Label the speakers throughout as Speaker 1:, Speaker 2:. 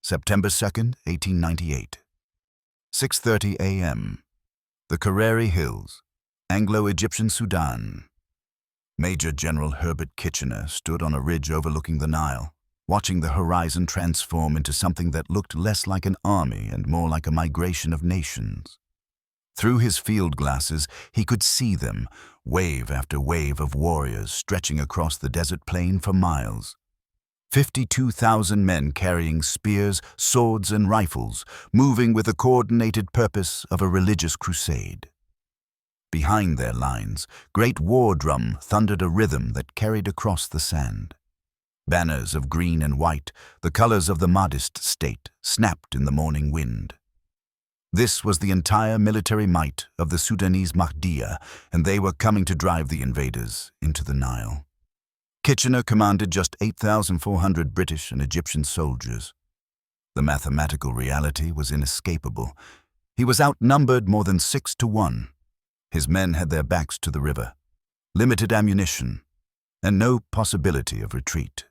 Speaker 1: September 2nd, 1898. 6:30 a.m. The Kareri Hills, Anglo-Egyptian Sudan. Major General Herbert Kitchener stood on a ridge overlooking the Nile, watching the horizon transform into something that looked less like an army and more like a migration of nations. Through his field glasses, he could see them, wave after wave of warriors stretching across the desert plain for miles. 52,000 men carrying spears, swords, and rifles, moving with the coordinated purpose of a religious crusade. Behind their lines, great war drum thundered a rhythm that carried across the sand. Banners of green and white, the colors of the Mahdist state, snapped in the morning wind. This was the entire military might of the Sudanese Mahdiya, and they were coming to drive the invaders into the Nile. Kitchener commanded just 8,400 British and Egyptian soldiers. The mathematical reality was inescapable. He was outnumbered more than 6 to 1. His men had their backs to the river, limited ammunition, and no possibility of retreat.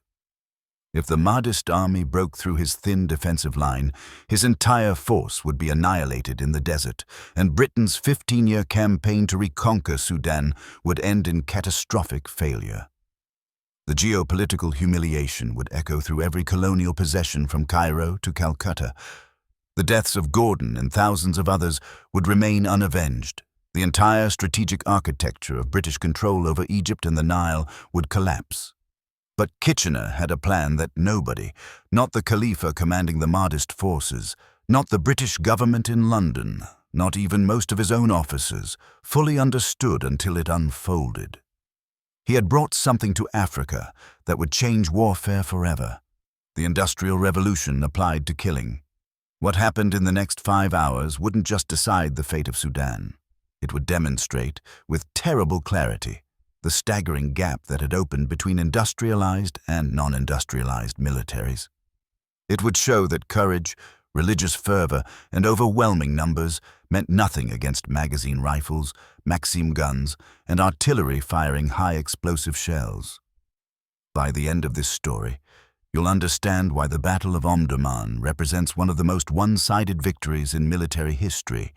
Speaker 1: If the Mahdist army broke through his thin defensive line, his entire force would be annihilated in the desert, and Britain's 15-year campaign to reconquer Sudan would end in catastrophic failure. The geopolitical humiliation would echo through every colonial possession from Cairo to Calcutta. The deaths of Gordon and thousands of others would remain unavenged. The entire strategic architecture of British control over Egypt and the Nile would collapse. But Kitchener had a plan that nobody, not the Khalifa commanding the Mahdist forces, not the British government in London, not even most of his own officers, fully understood until it unfolded. He had brought something to Africa that would change warfare forever. The Industrial Revolution applied to killing. What happened in the next 5 hours wouldn't just decide the fate of Sudan. It would demonstrate, with terrible clarity, the staggering gap that had opened between industrialized and non-industrialized militaries. It would show that courage, religious fervor, and overwhelming numbers meant nothing against magazine rifles, Maxim guns, and artillery firing high-explosive shells. By the end of this story, you'll understand why the Battle of Omdurman represents one of the most one-sided victories in military history,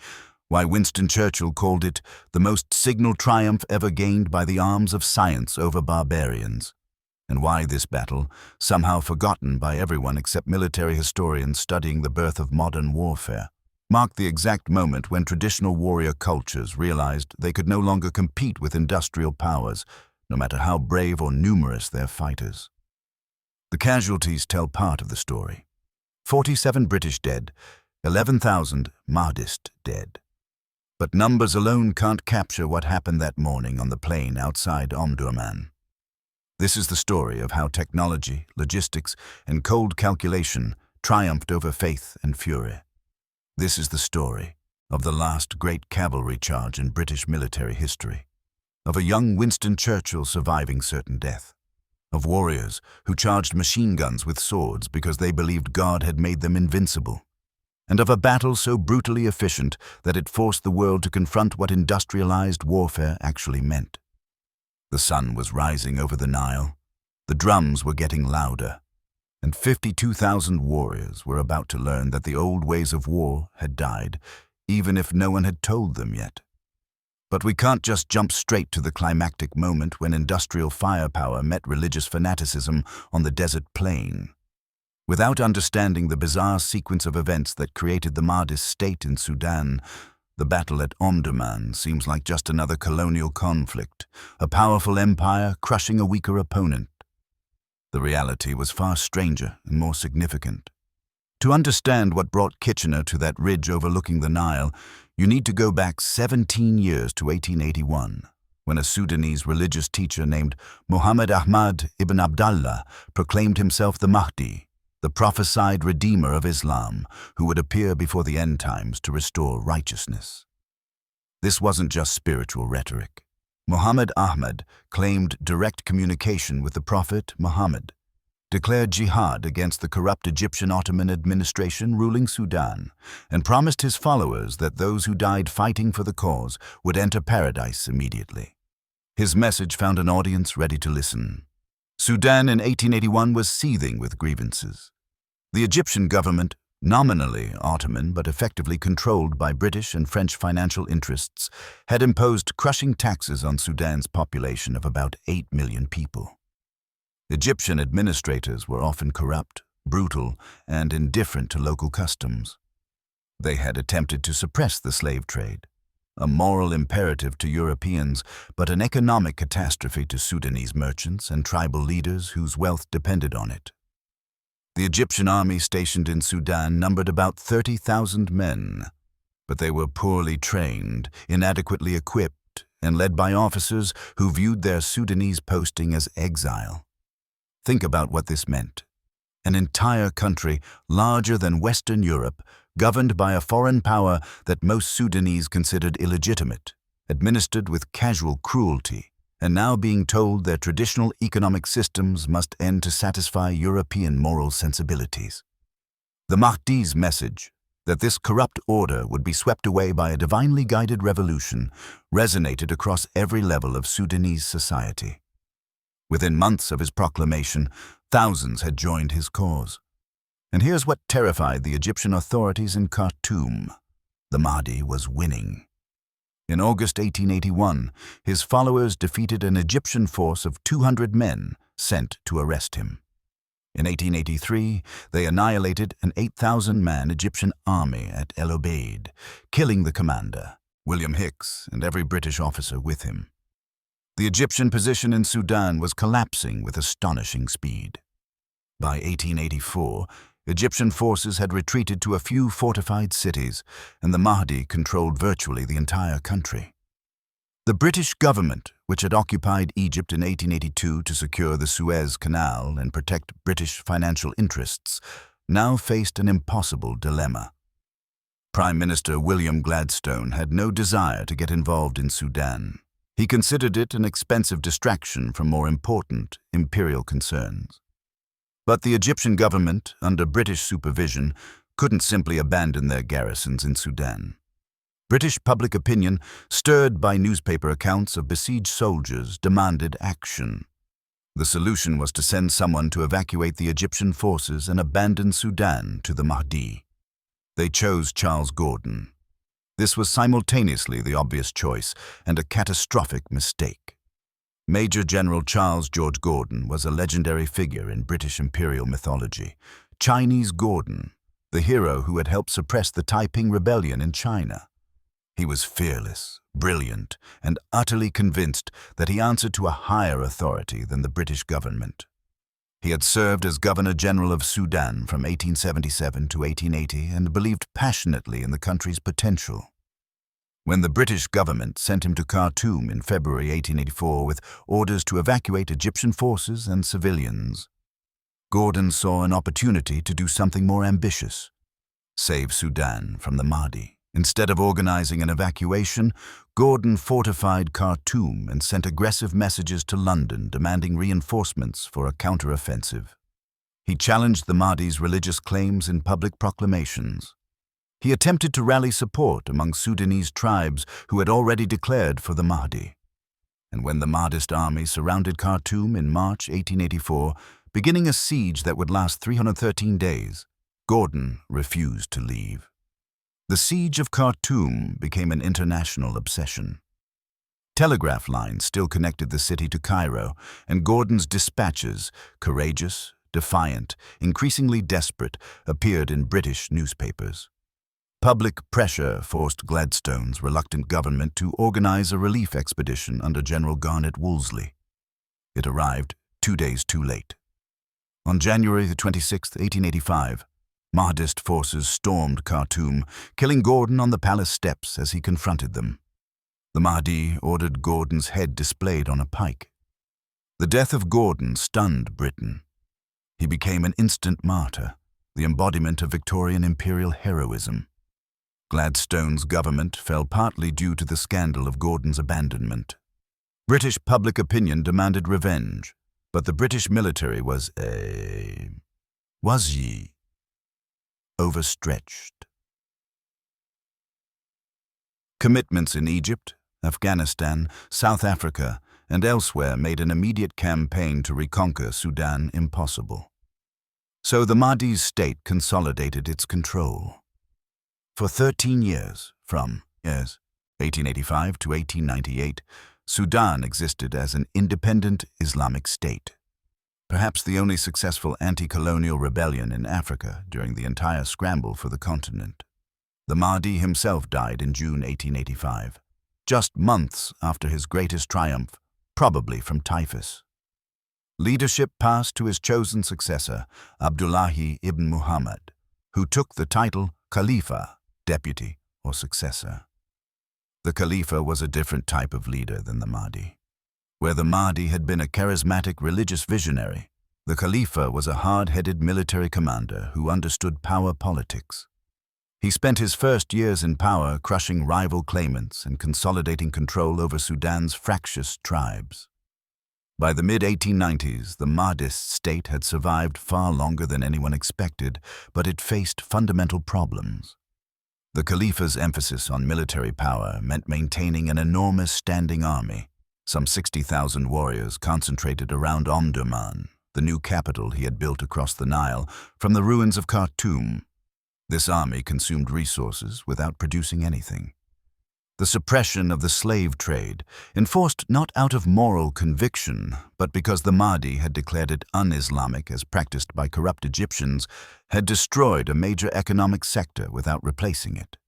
Speaker 1: why Winston Churchill called it the most signal triumph ever gained by the arms of science over barbarians, and why this battle, somehow forgotten by everyone except military historians studying the birth of modern warfare, marked the exact moment when traditional warrior cultures realized they could no longer compete with industrial powers, no matter how brave or numerous their fighters. The casualties tell part of the story. 47 British dead, 11,000 Mahdist dead. But numbers alone can't capture what happened that morning on the plain outside Omdurman. This is the story of how technology, logistics, and cold calculation triumphed over faith and fury. This is the story of the last great cavalry charge in British military history, of a young Winston Churchill surviving certain death, of warriors who charged machine guns with swords because they believed God had made them invincible, and of a battle so brutally efficient that it forced the world to confront what industrialized warfare actually meant. The sun was rising over the Nile, the drums were getting louder, and 52,000 warriors were about to learn that the old ways of war had died, even if no one had told them yet. But we can't just jump straight to the climactic moment when industrial firepower met religious fanaticism on the desert plain. Without understanding the bizarre sequence of events that created the Mahdist state in Sudan, the battle at Omdurman seems like just another colonial conflict, a powerful empire crushing a weaker opponent. The reality was far stranger and more significant. To understand what brought Kitchener to that ridge overlooking the Nile, you need to go back 17 years to 1881, when a Sudanese religious teacher named Muhammad Ahmad ibn Abdallah proclaimed himself the Mahdi, the prophesied redeemer of Islam, who would appear before the end times to restore righteousness. This wasn't just spiritual rhetoric. Muhammad Ahmad claimed direct communication with the Prophet Muhammad, declared jihad against the corrupt Egyptian Ottoman administration ruling Sudan, and promised his followers that those who died fighting for the cause would enter paradise immediately. His message found an audience ready to listen. Sudan in 1881 was seething with grievances. The Egyptian government, nominally Ottoman but effectively controlled by British and French financial interests, had imposed crushing taxes on Sudan's population of about 8 million people. Egyptian administrators were often corrupt, brutal, and indifferent to local customs. They had attempted to suppress the slave trade, a moral imperative to Europeans, but an economic catastrophe to Sudanese merchants and tribal leaders whose wealth depended on it. The Egyptian army stationed in Sudan numbered about 30,000 men, but they were poorly trained, inadequately equipped, and led by officers who viewed their Sudanese posting as exile. Think about what this meant. An entire country, larger than Western Europe, governed by a foreign power that most Sudanese considered illegitimate, administered with casual cruelty, and now being told their traditional economic systems must end to satisfy European moral sensibilities. The Mahdi's message, that this corrupt order would be swept away by a divinely guided revolution, resonated across every level of Sudanese society. Within months of his proclamation, thousands had joined his cause. And here's what terrified the Egyptian authorities in Khartoum. The Mahdi was winning. In August 1881, his followers defeated an Egyptian force of 200 men sent to arrest him. In 1883, they annihilated an 8,000-man Egyptian army at El Obeid, killing the commander, William Hicks, and every British officer with him. The Egyptian position in Sudan was collapsing with astonishing speed. By 1884, Egyptian forces had retreated to a few fortified cities, and the Mahdi controlled virtually the entire country. The British government, which had occupied Egypt in 1882 to secure the Suez Canal and protect British financial interests, now faced an impossible dilemma. Prime Minister William Gladstone had no desire to get involved in Sudan. He considered it an expensive distraction from more important imperial concerns. But the Egyptian government, under British supervision, couldn't simply abandon their garrisons in Sudan. British public opinion, stirred by newspaper accounts of besieged soldiers, demanded action. The solution was to send someone to evacuate the Egyptian forces and abandon Sudan to the Mahdi. They chose Charles Gordon. This was simultaneously the obvious choice and a catastrophic mistake. Major General Charles George Gordon was a legendary figure in British imperial mythology. Chinese Gordon, the hero who had helped suppress the Taiping Rebellion in China. He was fearless, brilliant, and utterly convinced that he answered to a higher authority than the British government. He had served as Governor-General of Sudan from 1877 to 1880 and believed passionately in the country's potential. When the British government sent him to Khartoum in February 1884 with orders to evacuate Egyptian forces and civilians, Gordon saw an opportunity to do something more ambitious: save Sudan from the Mahdi. Instead of organizing an evacuation, Gordon fortified Khartoum and sent aggressive messages to London demanding reinforcements for a counteroffensive. He challenged the Mahdi's religious claims in public proclamations. He attempted to rally support among Sudanese tribes who had already declared for the Mahdi. And when the Mahdist army surrounded Khartoum in March 1884, beginning a siege that would last 313 days, Gordon refused to leave. The siege of Khartoum became an international obsession. Telegraph lines still connected the city to Cairo, and Gordon's dispatches, courageous, defiant, increasingly desperate, appeared in British newspapers. Public pressure forced Gladstone's reluctant government to organize a relief expedition under General Garnet Wolseley. It arrived 2 days too late. On January 26, 1885, Mahdist forces stormed Khartoum, killing Gordon on the palace steps as he confronted them. The Mahdi ordered Gordon's head displayed on a pike. The death of Gordon stunned Britain. He became an instant martyr, the embodiment of Victorian imperial heroism. Gladstone's government fell partly due to the scandal of Gordon's abandonment. British public opinion demanded revenge, but the British military was overstretched. Commitments in Egypt, Afghanistan, South Africa, and elsewhere made an immediate campaign to reconquer Sudan impossible. So the Mahdi's state consolidated its control. For 13 years, from 1885 to 1898, Sudan existed as an independent Islamic state. Perhaps the only successful anti-colonial rebellion in Africa during the entire scramble for the continent. The Mahdi himself died in June 1885, just months after his greatest triumph, probably from typhus. Leadership passed to his chosen successor, Abdullahi ibn Muhammad, who took the title Khalifa, deputy or successor. The Khalifa was a different type of leader than the Mahdi. Where the Mahdi had been a charismatic religious visionary, the Khalifa was a hard-headed military commander who understood power politics. He spent his first years in power crushing rival claimants and consolidating control over Sudan's fractious tribes. By the mid-1890s, the Mahdist state had survived far longer than anyone expected, but it faced fundamental problems. The Khalifa's emphasis on military power meant maintaining an enormous standing army, some 60,000 warriors concentrated around Omdurman, the new capital he had built across the Nile from the ruins of Khartoum. This army consumed resources without producing anything. The suppression of the slave trade, enforced not out of moral conviction, but because the Mahdi had declared it un-Islamic as practiced by corrupt Egyptians, had destroyed a major economic sector without replacing it.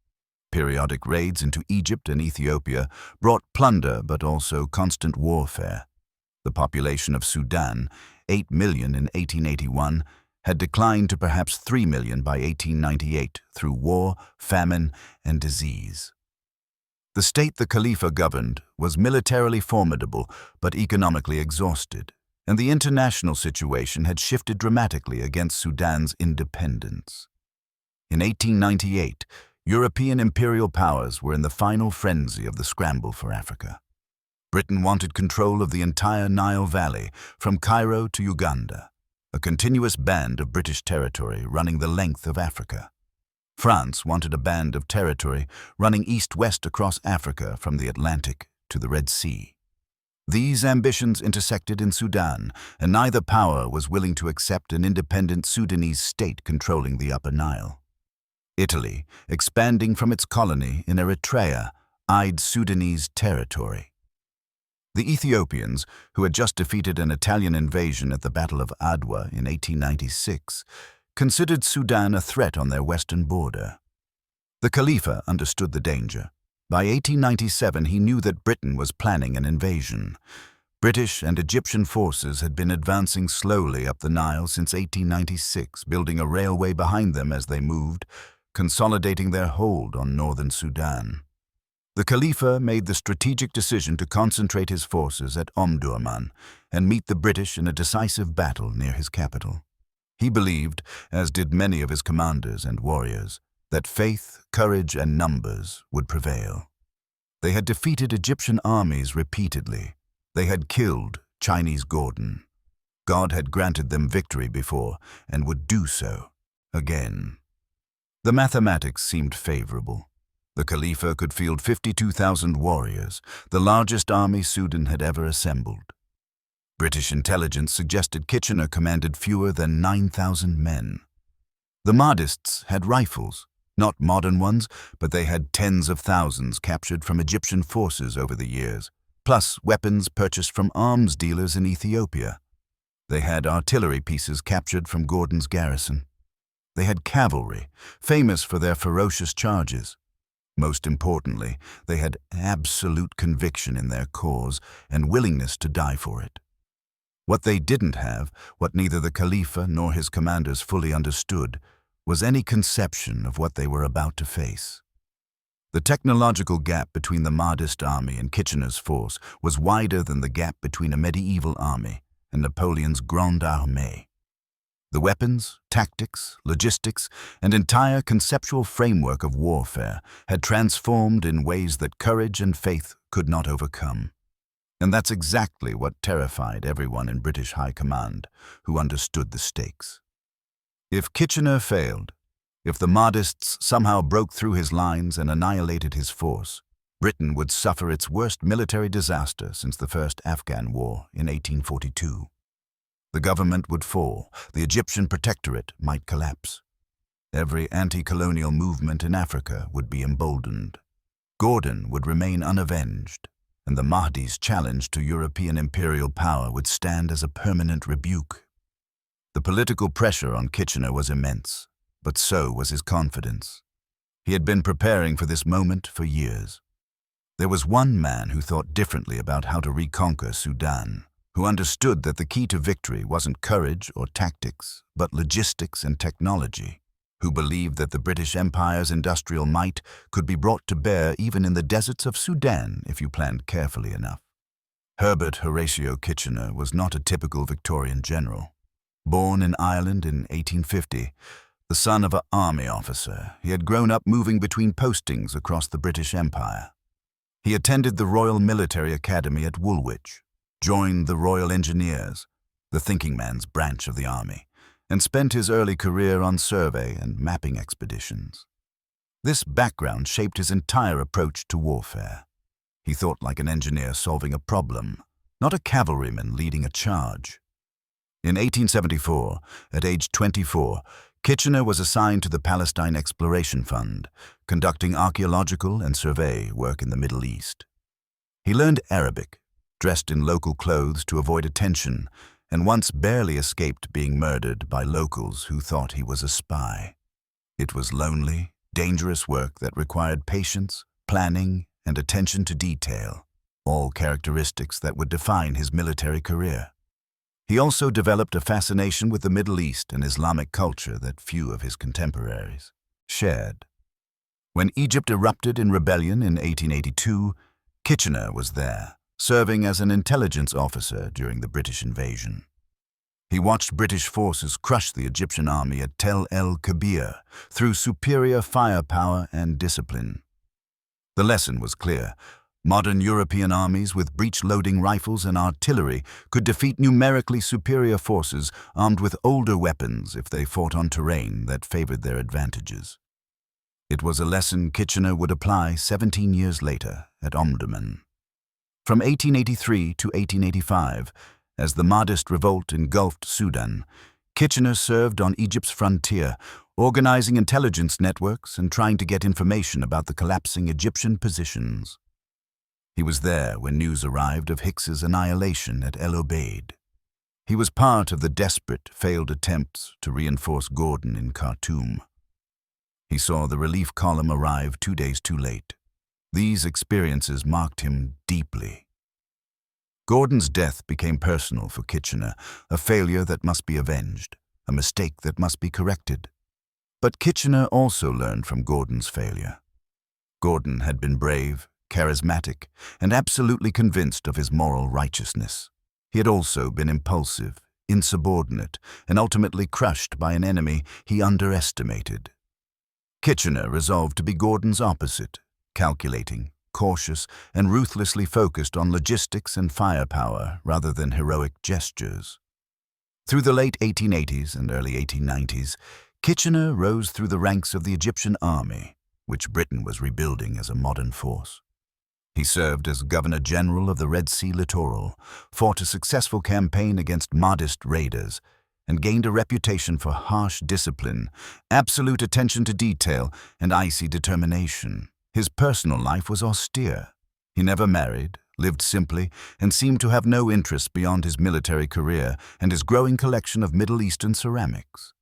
Speaker 1: Periodic raids into Egypt and Ethiopia brought plunder but also constant warfare. The population of Sudan, 8 million in 1881, had declined to perhaps 3 million by 1898 through war, famine, and disease. The state the Khalifa governed was militarily formidable but economically exhausted, and the international situation had shifted dramatically against Sudan's independence. In 1898, European imperial powers were in the final frenzy of the scramble for Africa. Britain wanted control of the entire Nile Valley, from Cairo to Uganda, a continuous band of British territory running the length of Africa. France wanted a band of territory running east-west across Africa from the Atlantic to the Red Sea. These ambitions intersected in Sudan, and neither power was willing to accept an independent Sudanese state controlling the Upper Nile. Italy, expanding from its colony in Eritrea, eyed Sudanese territory. The Ethiopians, who had just defeated an Italian invasion at the Battle of Adwa in 1896, considered Sudan a threat on their western border. The Khalifa understood the danger. By 1897, he knew that Britain was planning an invasion. British and Egyptian forces had been advancing slowly up the Nile since 1896, building a railway behind them as they moved, consolidating their hold on northern Sudan. The Khalifa made the strategic decision to concentrate his forces at Omdurman and meet the British in a decisive battle near his capital. He believed, as did many of his commanders and warriors, that faith, courage, and numbers would prevail. They had defeated Egyptian armies repeatedly. They had killed Chinese Gordon. God had granted them victory before and would do so again. The mathematics seemed favorable. The Khalifa could field 52,000 warriors, the largest army Sudan had ever assembled. British intelligence suggested Kitchener commanded fewer than 9,000 men. The Mahdists had rifles, not modern ones, but they had tens of thousands captured from Egyptian forces over the years, plus weapons purchased from arms dealers in Ethiopia. They had artillery pieces captured from Gordon's garrison. They had cavalry, famous for their ferocious charges. Most importantly, they had absolute conviction in their cause and willingness to die for it. What they didn't have, what neither the Khalifa nor his commanders fully understood, was any conception of what they were about to face. The technological gap between the Mahdist army and Kitchener's force was wider than the gap between a medieval army and Napoleon's Grande Armée. The weapons, tactics, logistics, and entire conceptual framework of warfare had transformed in ways that courage and faith could not overcome. And that's exactly what terrified everyone in British High Command, who understood the stakes. If Kitchener failed, if the Mahdists somehow broke through his lines and annihilated his force, Britain would suffer its worst military disaster since the First Afghan War in 1842. The government would fall, the Egyptian protectorate might collapse. Every anti-colonial movement in Africa would be emboldened. Gordon would remain unavenged, and the Mahdi's challenge to European imperial power would stand as a permanent rebuke. The political pressure on Kitchener was immense, but so was his confidence. He had been preparing for this moment for years. There was one man who thought differently about how to reconquer Sudan, who understood that the key to victory wasn't courage or tactics, but logistics and technology, who believed that the British Empire's industrial might could be brought to bear even in the deserts of Sudan if you planned carefully enough. Herbert Horatio Kitchener was not a typical Victorian general. Born in Ireland in 1850, the son of an army officer, he had grown up moving between postings across the British Empire. He attended the Royal Military Academy at Woolwich, joined the Royal Engineers, the thinking man's branch of the army, and spent his early career on survey and mapping expeditions. This background shaped his entire approach to warfare. He thought like an engineer solving a problem, not a cavalryman leading a charge. In 1874, at age 24, Kitchener was assigned to the Palestine Exploration Fund, conducting archaeological and survey work in the Middle East. He learned Arabic, dressed in local clothes to avoid attention, and once barely escaped being murdered by locals who thought he was a spy. It was lonely, dangerous work that required patience, planning, and attention to detail, all characteristics that would define his military career. He also developed a fascination with the Middle East and Islamic culture that few of his contemporaries shared. When Egypt erupted in rebellion in 1882, Kitchener was there, serving as an intelligence officer during the British invasion. He watched British forces crush the Egyptian army at Tel el-Kebir through superior firepower and discipline. The lesson was clear. Modern European armies with breech-loading rifles and artillery could defeat numerically superior forces armed with older weapons if they fought on terrain that favored their advantages. It was a lesson Kitchener would apply 17 years later at Omdurman. From 1883 to 1885, as the Mahdist revolt engulfed Sudan, Kitchener served on Egypt's frontier, organizing intelligence networks and trying to get information about the collapsing Egyptian positions. He was there when news arrived of Hicks's annihilation at El Obeid. He was part of the desperate, failed attempts to reinforce Gordon in Khartoum. He saw the relief column arrive 2 days too late. These experiences marked him deeply. Gordon's death became personal for Kitchener, a failure that must be avenged, a mistake that must be corrected. But Kitchener also learned from Gordon's failure. Gordon had been brave, charismatic, and absolutely convinced of his moral righteousness. He had also been impulsive, insubordinate, and ultimately crushed by an enemy he underestimated. Kitchener resolved to be Gordon's opposite, calculating, cautious, and ruthlessly focused on logistics and firepower rather than heroic gestures. Through the late 1880s and early 1890s, Kitchener rose through the ranks of the Egyptian army, which Britain was rebuilding as a modern force. He served as Governor-General of the Red Sea littoral, fought a successful campaign against Mahdist raiders, and gained a reputation for harsh discipline, absolute attention to detail, and icy determination. His personal life was austere. He never married, lived simply, and seemed to have no interests beyond his military career and his growing collection of Middle Eastern ceramics.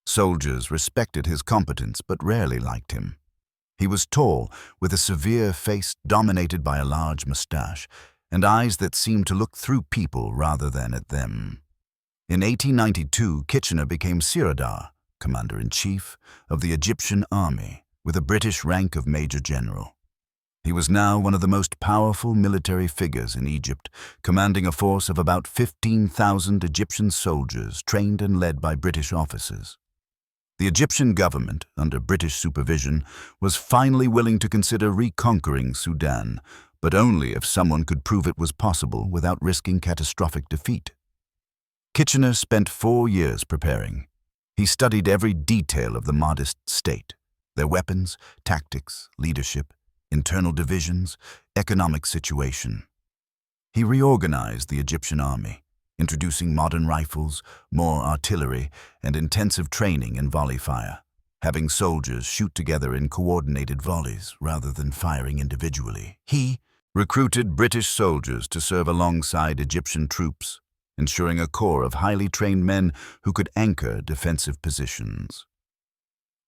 Speaker 1: Soldiers respected his competence but rarely liked him. He was tall, with a severe face dominated by a large mustache, and eyes that seemed to look through people rather than at them. In 1892, Kitchener became Sirdar, Commander-in-Chief of the Egyptian army, with a British rank of Major General. He was now one of the most powerful military figures in Egypt, commanding a force of about 15,000 Egyptian soldiers trained and led by British officers. The Egyptian government, under British supervision, was finally willing to consider reconquering Sudan, but only if someone could prove it was possible without risking catastrophic defeat. Kitchener spent 4 years preparing. He studied every detail of the Mahdist state, their weapons, tactics, leadership, internal divisions, economic situation. He reorganized the Egyptian army, introducing modern rifles, more artillery, and intensive training in volley fire, having soldiers shoot together in coordinated volleys rather than firing individually. He recruited British soldiers to serve alongside Egyptian troops, ensuring a corps of highly trained men who could anchor defensive positions.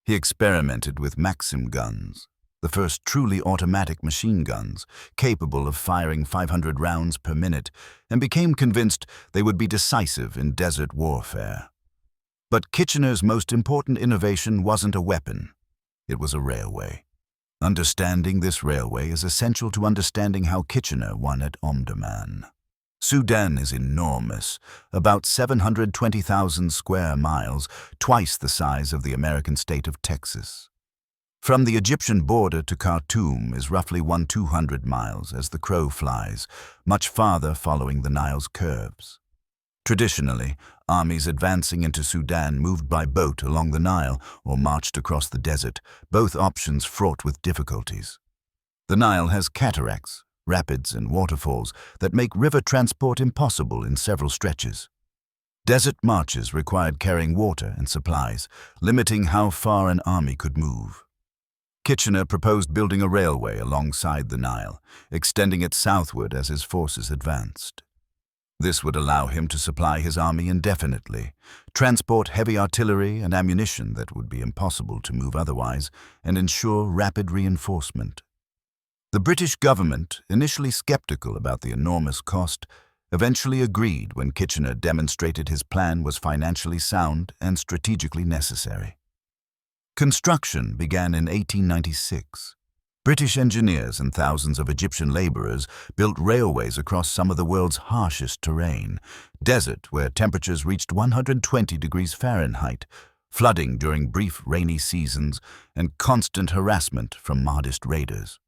Speaker 1: He experimented with Maxim guns, the first truly automatic machine guns, capable of firing 500 rounds per minute, and became convinced they would be decisive in desert warfare. But Kitchener's most important innovation wasn't a weapon, it was a railway. Understanding this railway is essential to understanding how Kitchener won at Omdurman. Sudan is enormous, about 720,000 square miles, twice the size of the American state of Texas. From the Egyptian border to Khartoum is roughly 200 miles as the crow flies, much farther following the Nile's curves. Traditionally, armies advancing into Sudan moved by boat along the Nile or marched across the desert, both options fraught with difficulties. The Nile has cataracts, rapids, and waterfalls that make river transport impossible in several stretches. Desert marches required carrying water and supplies, limiting how far an army could move. Kitchener proposed building a railway alongside the Nile, extending it southward as his forces advanced. This would allow him to supply his army indefinitely, transport heavy artillery and ammunition that would be impossible to move otherwise, and ensure rapid reinforcement. The British government, initially skeptical about the enormous cost, eventually agreed when Kitchener demonstrated his plan was financially sound and strategically necessary. Construction began in 1896. British engineers and thousands of Egyptian laborers built railways across some of the world's harshest terrain, desert where temperatures reached 120 degrees Fahrenheit, flooding during brief rainy seasons, and constant harassment from Mahdist raiders.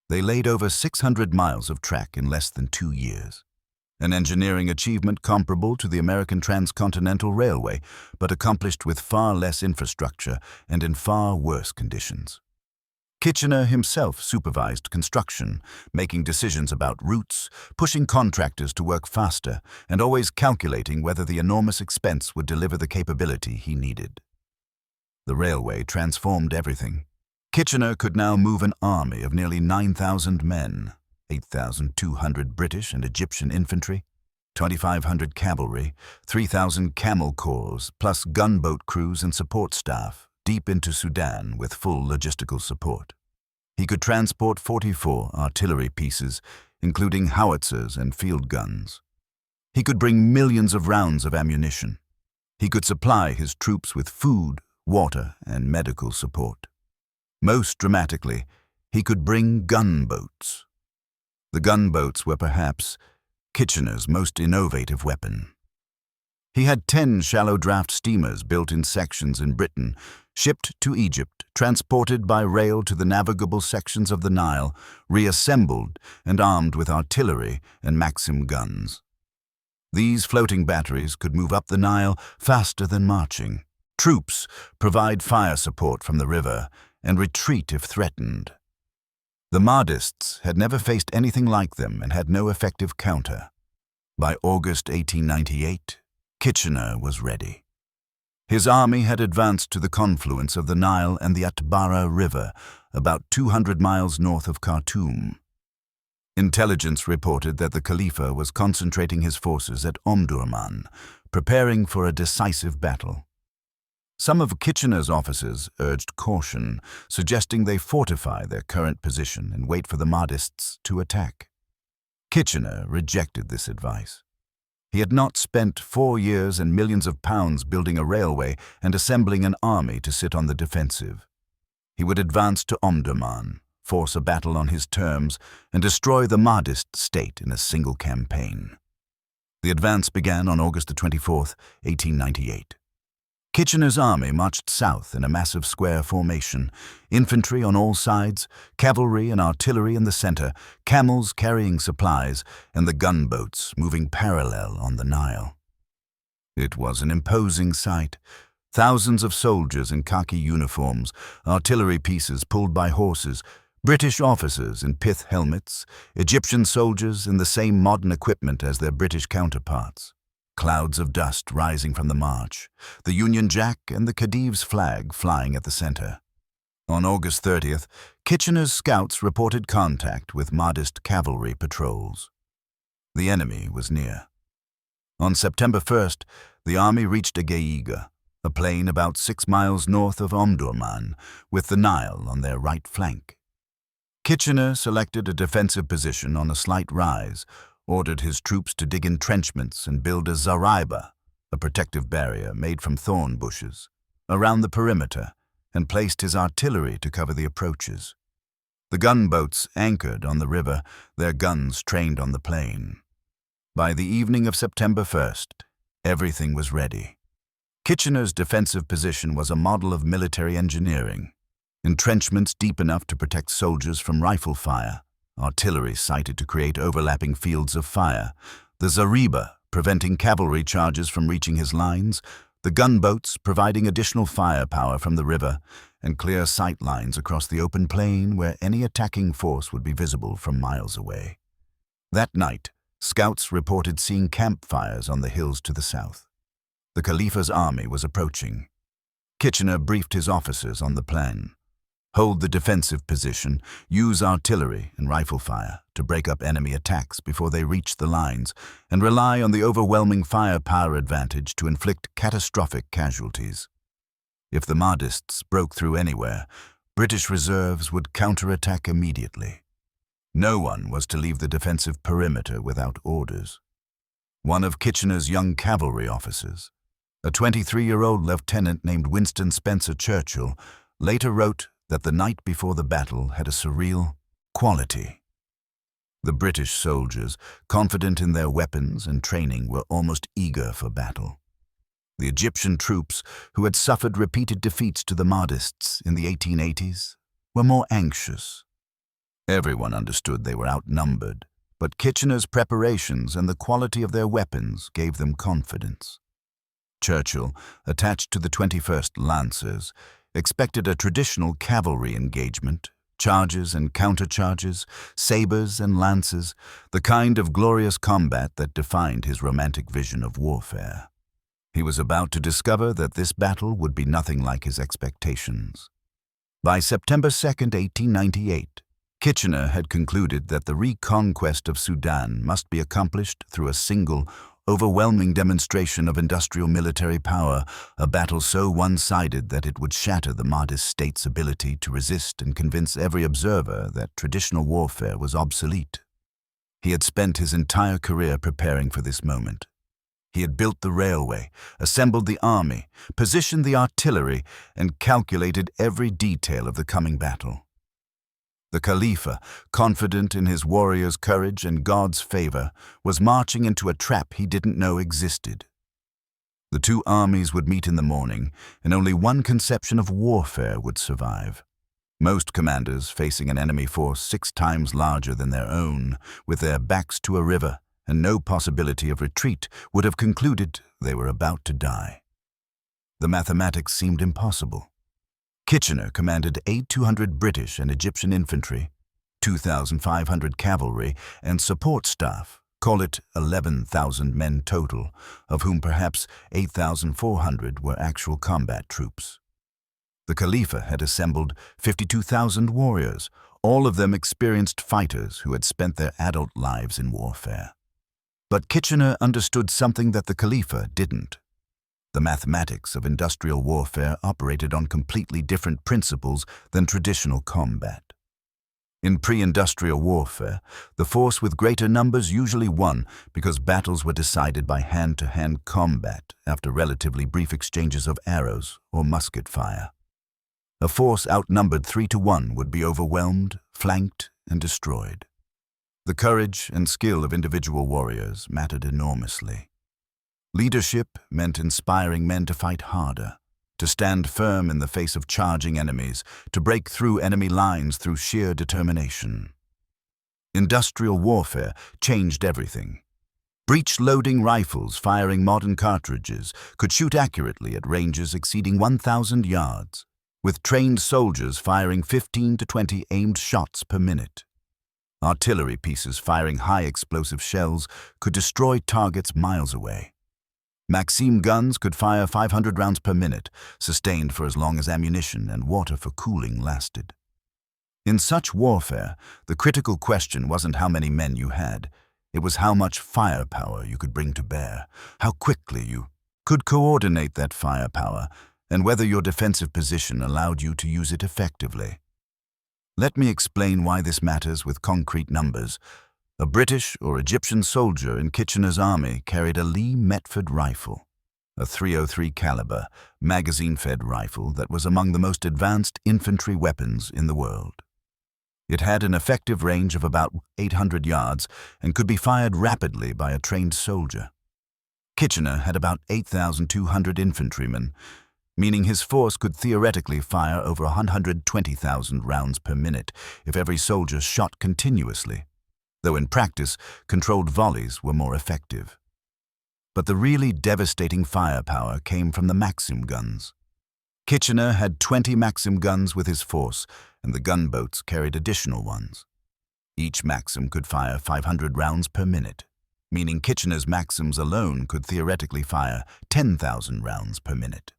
Speaker 1: They laid over 600 miles of track in less than 2 years, an engineering achievement comparable to the American Transcontinental Railway, but accomplished with far less infrastructure and in far worse conditions. Kitchener himself supervised construction, making decisions about routes, pushing contractors to work faster, and always calculating whether the enormous expense would deliver the capability he needed. The railway transformed everything. Kitchener could now move an army of nearly 9,000 men, 8,200 British and Egyptian infantry, 2,500 cavalry, 3,000 camel corps, plus gunboat crews and support staff, deep into Sudan with full logistical support. He could transport 44 artillery pieces, including howitzers and field guns. He could bring millions of rounds of ammunition. He could supply his troops with food, water, and medical support. Most dramatically, he could bring gunboats. The gunboats were perhaps Kitchener's most innovative weapon. He had 10 shallow-draft steamers built in sections in Britain, shipped to Egypt, transported by rail to the navigable sections of the Nile, reassembled and armed with artillery and Maxim guns. These floating batteries could move up the Nile faster than marching. Troops provide fire support from the river and retreat if threatened. The Mahdists had never faced anything like them and had no effective counter. By August 1898, Kitchener was ready. His army had advanced to the confluence of the Nile and the Atbara River, about 200 miles north of Khartoum. Intelligence reported that the Khalifa was concentrating his forces at Omdurman, preparing for a decisive battle. Some of Kitchener's officers urged caution, suggesting they fortify their current position and wait for the Mahdists to attack. Kitchener rejected this advice. He had not spent 4 years and millions of pounds building a railway and assembling an army to sit on the defensive. He would advance to Omdurman, force a battle on his terms, and destroy the Mahdist state in a single campaign. The advance began on August 24, 1898. Kitchener's army marched south in a massive square formation, infantry on all sides, cavalry and artillery in the center, camels carrying supplies, and the gunboats moving parallel on the Nile. It was an imposing sight. Thousands of soldiers in khaki uniforms, artillery pieces pulled by horses, British officers in pith helmets, Egyptian soldiers in the same modern equipment as their British counterparts. clouds of dust rising from the march, the Union Jack and the Khedive's flag flying at the center. On August 30th, Kitchener's scouts reported contact with modest cavalry patrols. The enemy was near. On September 1st, the army reached Agaiga, a plain about 6 miles north of Omdurman, with the Nile on their right flank. Kitchener selected a defensive position on a slight rise, ordered his troops to dig entrenchments and build a zaraiba, a protective barrier made from thorn bushes, around the perimeter, and placed his artillery to cover the approaches. The gunboats anchored on the river, their guns trained on the plain. By the evening of September 1st, everything was ready. Kitchener's defensive position was a model of military engineering. Entrenchments deep enough to protect soldiers from rifle fire, artillery sighted to create overlapping fields of fire, the zareba preventing cavalry charges from reaching his lines, the gunboats providing additional firepower from the river, and clear sight lines across the open plain where any attacking force would be visible from miles away. That night, scouts reported seeing campfires on the hills to the south. The Khalifa's army was approaching. Kitchener briefed his officers on the plan. Hold the defensive position, use artillery and rifle fire to break up enemy attacks before they reach the lines, and rely on the overwhelming firepower advantage to inflict catastrophic casualties. If the Mahdists broke through anywhere, British reserves would counterattack immediately. No one was to leave the defensive perimeter without orders. One of Kitchener's young cavalry officers, a 23-year-old lieutenant named Winston Spencer Churchill, later wrote that the night before the battle had a surreal quality. The British soldiers, confident in their weapons and training, were almost eager for battle. The Egyptian troops, who had suffered repeated defeats to the Mahdists in the 1880s, were more anxious. Everyone understood they were outnumbered, but Kitchener's preparations and the quality of their weapons gave them confidence. Churchill, attached to the 21st Lancers, expected a traditional cavalry engagement, charges and countercharges, sabers and lances, the kind of glorious combat that defined his romantic vision of warfare. He was about to discover that this battle would be nothing like his expectations. By September 2, 1898, Kitchener had concluded that the reconquest of Sudan must be accomplished through a single, overwhelming demonstration of industrial military power, a battle so one-sided that it would shatter the Mahdist state's ability to resist and convince every observer that traditional warfare was obsolete. He had spent his entire career preparing for this moment. He had built the railway, assembled the army, positioned the artillery, and calculated every detail of the coming battle. The Khalifa, confident in his warriors' courage and God's favor, was marching into a trap he didn't know existed. The two armies would meet in the morning, and only one conception of warfare would survive. Most commanders, facing an enemy force 6 times larger than their own, with their backs to a river and no possibility of retreat, would have concluded they were about to die. The mathematics seemed impossible. Kitchener commanded 8,200 British and Egyptian infantry, 2,500 cavalry, and support staff, call it 11,000 men total, of whom perhaps 8,400 were actual combat troops. The Khalifa had assembled 52,000 warriors, all of them experienced fighters who had spent their adult lives in warfare. But Kitchener understood something that the Khalifa didn't. The mathematics of industrial warfare operated on completely different principles than traditional combat. In pre-industrial warfare, the force with greater numbers usually won because battles were decided by hand-to-hand combat after relatively brief exchanges of arrows or musket fire. A force outnumbered 3-1 would be overwhelmed, flanked, and destroyed. The courage and skill of individual warriors mattered enormously. Leadership meant inspiring men to fight harder, to stand firm in the face of charging enemies, to break through enemy lines through sheer determination. Industrial warfare changed everything. Breech-loading rifles firing modern cartridges could shoot accurately at ranges exceeding 1,000 yards, with trained soldiers firing 15 to 20 aimed shots per minute. Artillery pieces firing high explosive shells could destroy targets miles away. Maxim guns could fire 500 rounds per minute, sustained for as long as ammunition and water for cooling lasted. In such warfare, the critical question wasn't how many men you had. It was how much firepower you could bring to bear, how quickly you could coordinate that firepower, and whether your defensive position allowed you to use it effectively. Let me explain why this matters with concrete numbers. A British or Egyptian soldier in Kitchener's army carried a Lee Metford rifle, a .303 caliber, magazine-fed rifle that was among the most advanced infantry weapons in the world. It had an effective range of about 800 yards and could be fired rapidly by a trained soldier. Kitchener had about 8,200 infantrymen, meaning his force could theoretically fire over 120,000 rounds per minute if every soldier shot continuously, though in practice, controlled volleys were more effective. But the really devastating firepower came from the Maxim guns. Kitchener had 20 Maxim guns with his force, and the gunboats carried additional ones. Each Maxim could fire 500 rounds per minute, meaning Kitchener's Maxims alone could theoretically fire 10,000 rounds per minute.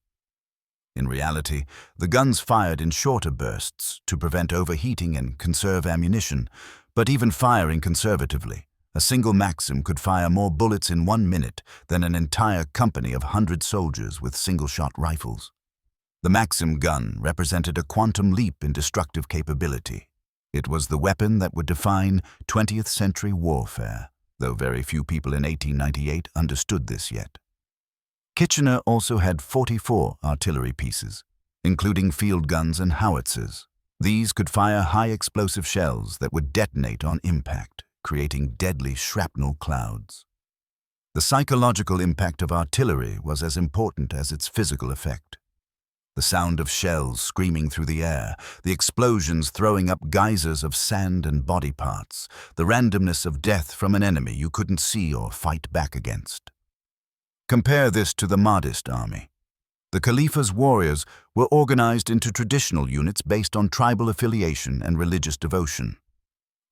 Speaker 1: In reality, the guns fired in shorter bursts to prevent overheating and conserve ammunition, but even firing conservatively, a single Maxim could fire more bullets in 1 minute than an entire company of 100 soldiers with single-shot rifles. The Maxim gun represented a quantum leap in destructive capability. It was the weapon that would define 20th century warfare, though very few people in 1898 understood this yet. Kitchener also had 44 artillery pieces, including field guns and howitzers. These could fire high explosive shells that would detonate on impact, creating deadly shrapnel clouds. The psychological impact of artillery was as important as its physical effect. The sound of shells screaming through the air, the explosions throwing up geysers of sand and body parts, the randomness of death from an enemy you couldn't see or fight back against. Compare this to the Mahdist army. The Khalifa's warriors were organized into traditional units based on tribal affiliation and religious devotion.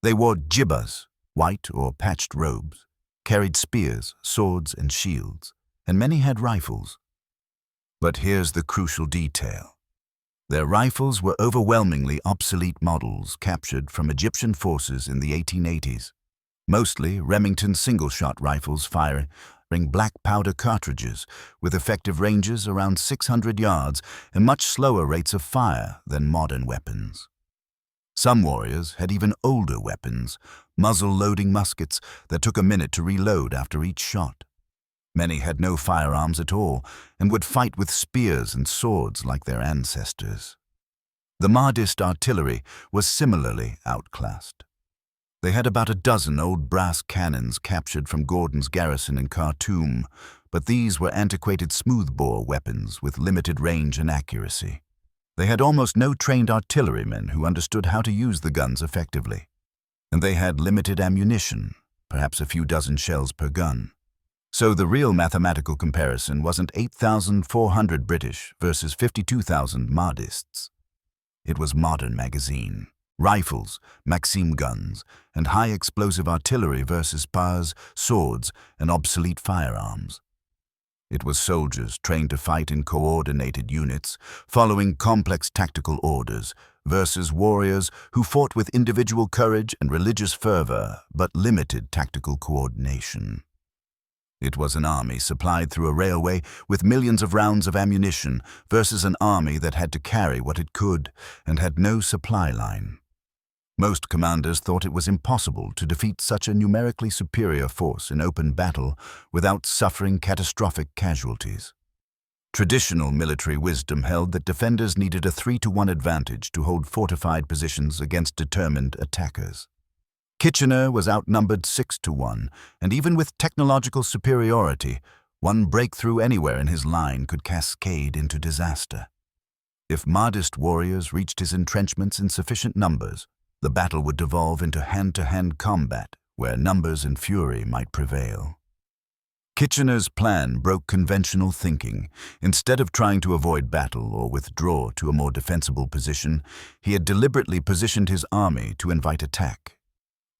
Speaker 1: They wore jibbahs, white or patched robes, carried spears, swords, and shields, and many had rifles. But here's the crucial detail. Their rifles were overwhelmingly obsolete models captured from Egyptian forces in the 1880s, mostly Remington single-shot rifles firing black powder cartridges with effective ranges around 600 yards and much slower rates of fire than modern weapons. Some warriors had even older weapons, muzzle-loading muskets that took a minute to reload after each shot. Many had no firearms at all and would fight with spears and swords like their ancestors. The Mahdist artillery was similarly outclassed. They had about a dozen old brass cannons captured from Gordon's garrison in Khartoum, but these were antiquated smoothbore weapons with limited range and accuracy. They had almost no trained artillerymen who understood how to use the guns effectively. And they had limited ammunition, perhaps a few dozen shells per gun. So the real mathematical comparison wasn't 8,400 British versus 52,000 Mahdists. It was modern magazine, rifles, Maxim guns, and high-explosive artillery versus spars, swords, and obsolete firearms. It was soldiers trained to fight in coordinated units, following complex tactical orders, versus warriors who fought with individual courage and religious fervor, but limited tactical coordination. It was an army supplied through a railway with millions of rounds of ammunition versus an army that had to carry what it could and had no supply line. Most commanders thought it was impossible to defeat such a numerically superior force in open battle without suffering catastrophic casualties. Traditional military wisdom held that defenders needed a 3-to-1 advantage to hold fortified positions against determined attackers. Kitchener was outnumbered 6-to-1, and even with technological superiority, one breakthrough anywhere in his line could cascade into disaster. If Mahdist warriors reached his entrenchments in sufficient numbers, the battle would devolve into hand-to-hand combat, where numbers and fury might prevail. Kitchener's plan broke conventional thinking. Instead of trying to avoid battle or withdraw to a more defensible position, he had deliberately positioned his army to invite attack.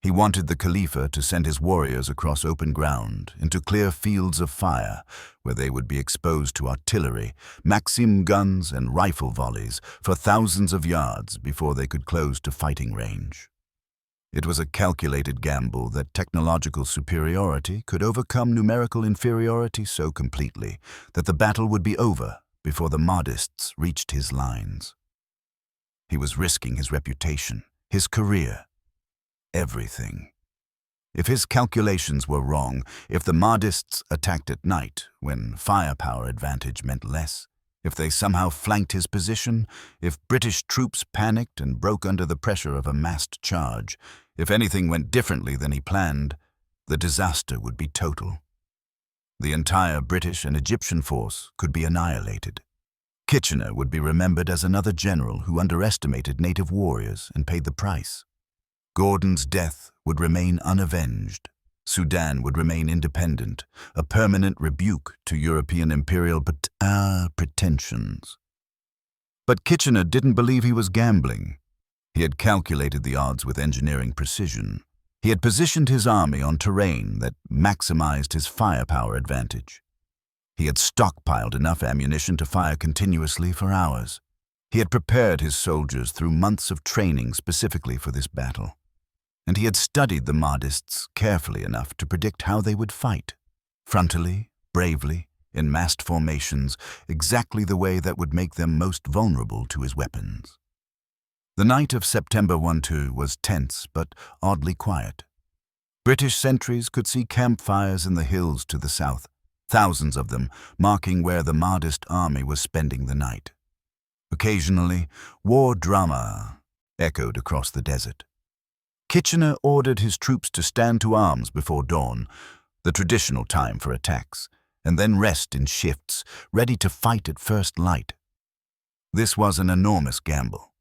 Speaker 1: He wanted the Khalifa to send his warriors across open ground into clear fields of fire where they would be exposed to artillery, Maxim guns and rifle volleys for thousands of yards before they could close to fighting range. It was a calculated gamble that technological superiority could overcome numerical inferiority so completely that the battle would be over before the Mahdists reached his lines. He was risking his reputation, his career, everything. If his calculations were wrong, if the Mahdists attacked at night, when firepower advantage meant less, if they somehow flanked his position, if British troops panicked and broke under the pressure of a massed charge, if anything went differently than he planned, the disaster would be total. The entire British and Egyptian force could be annihilated. Kitchener would be remembered as another general who underestimated native warriors and paid the price. Gordon's death would remain unavenged. Sudan would remain independent, a permanent rebuke to European imperial pretensions. But Kitchener didn't believe he was gambling. He had calculated the odds with engineering precision. He had positioned his army on terrain that maximized his firepower advantage. He had stockpiled enough ammunition to fire continuously for hours. He had prepared his soldiers through months of training specifically for this battle. And he had studied the Mahdists carefully enough to predict how they would fight, frontally, bravely, in massed formations, exactly the way that would make them most vulnerable to his weapons. The night of September 12 was tense but oddly quiet. British sentries could see campfires in the hills to the south, thousands of them marking where the Mahdist army was spending the night. Occasionally, war drama echoed across the desert. Kitchener ordered his troops to stand to arms before dawn, the traditional time for attacks, and then rest in shifts, ready to fight at first light. This was an enormous gamble.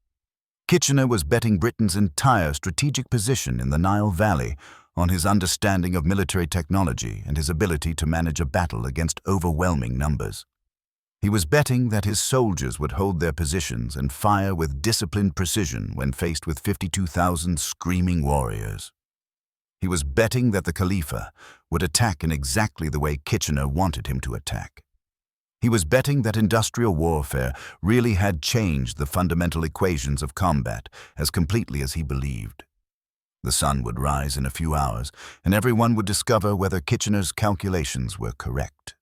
Speaker 1: Kitchener was betting Britain's entire strategic position in the Nile Valley on his understanding of military technology and his ability to manage a battle against overwhelming numbers. He was betting that his soldiers would hold their positions and fire with disciplined precision when faced with 52,000 screaming warriors. He was betting that the Khalifa would attack in exactly the way Kitchener wanted him to attack. He was betting that industrial warfare really had changed the fundamental equations of combat as completely as he believed. The sun would rise in a few hours, and everyone would discover whether Kitchener's calculations were correct.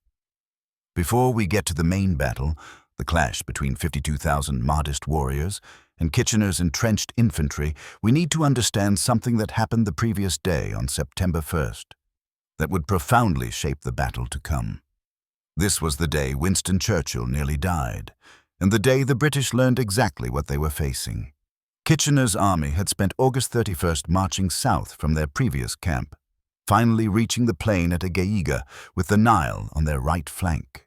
Speaker 1: Before we get to the main battle, the clash between 52,000 Mahdist warriors and Kitchener's entrenched infantry, we need to understand something that happened the previous day on September 1st that would profoundly shape the battle to come. This was the day Winston Churchill nearly died, and the day the British learned exactly what they were facing. Kitchener's army had spent August 31st marching south from their previous camp, finally reaching the plain at Agaiga with the Nile on their right flank.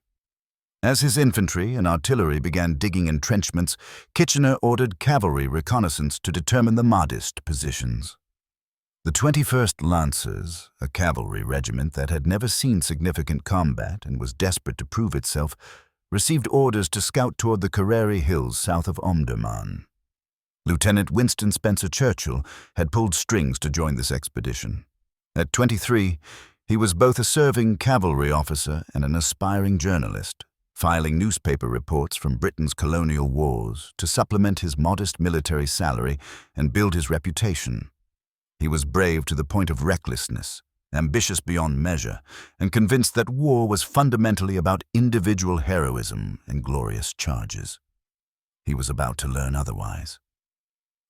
Speaker 1: As his infantry and artillery began digging entrenchments, Kitchener ordered cavalry reconnaissance to determine the Mahdist positions. The 21st Lancers, a cavalry regiment that had never seen significant combat and was desperate to prove itself, received orders to scout toward the Kerreri Hills south of Omdurman. Lieutenant Winston Spencer Churchill had pulled strings to join this expedition. At 23, he was both a serving cavalry officer and an aspiring journalist, filing newspaper reports from Britain's colonial wars to supplement his modest military salary and build his reputation. He was brave to the point of recklessness, ambitious beyond measure, and convinced that war was fundamentally about individual heroism and glorious charges. He was about to learn otherwise.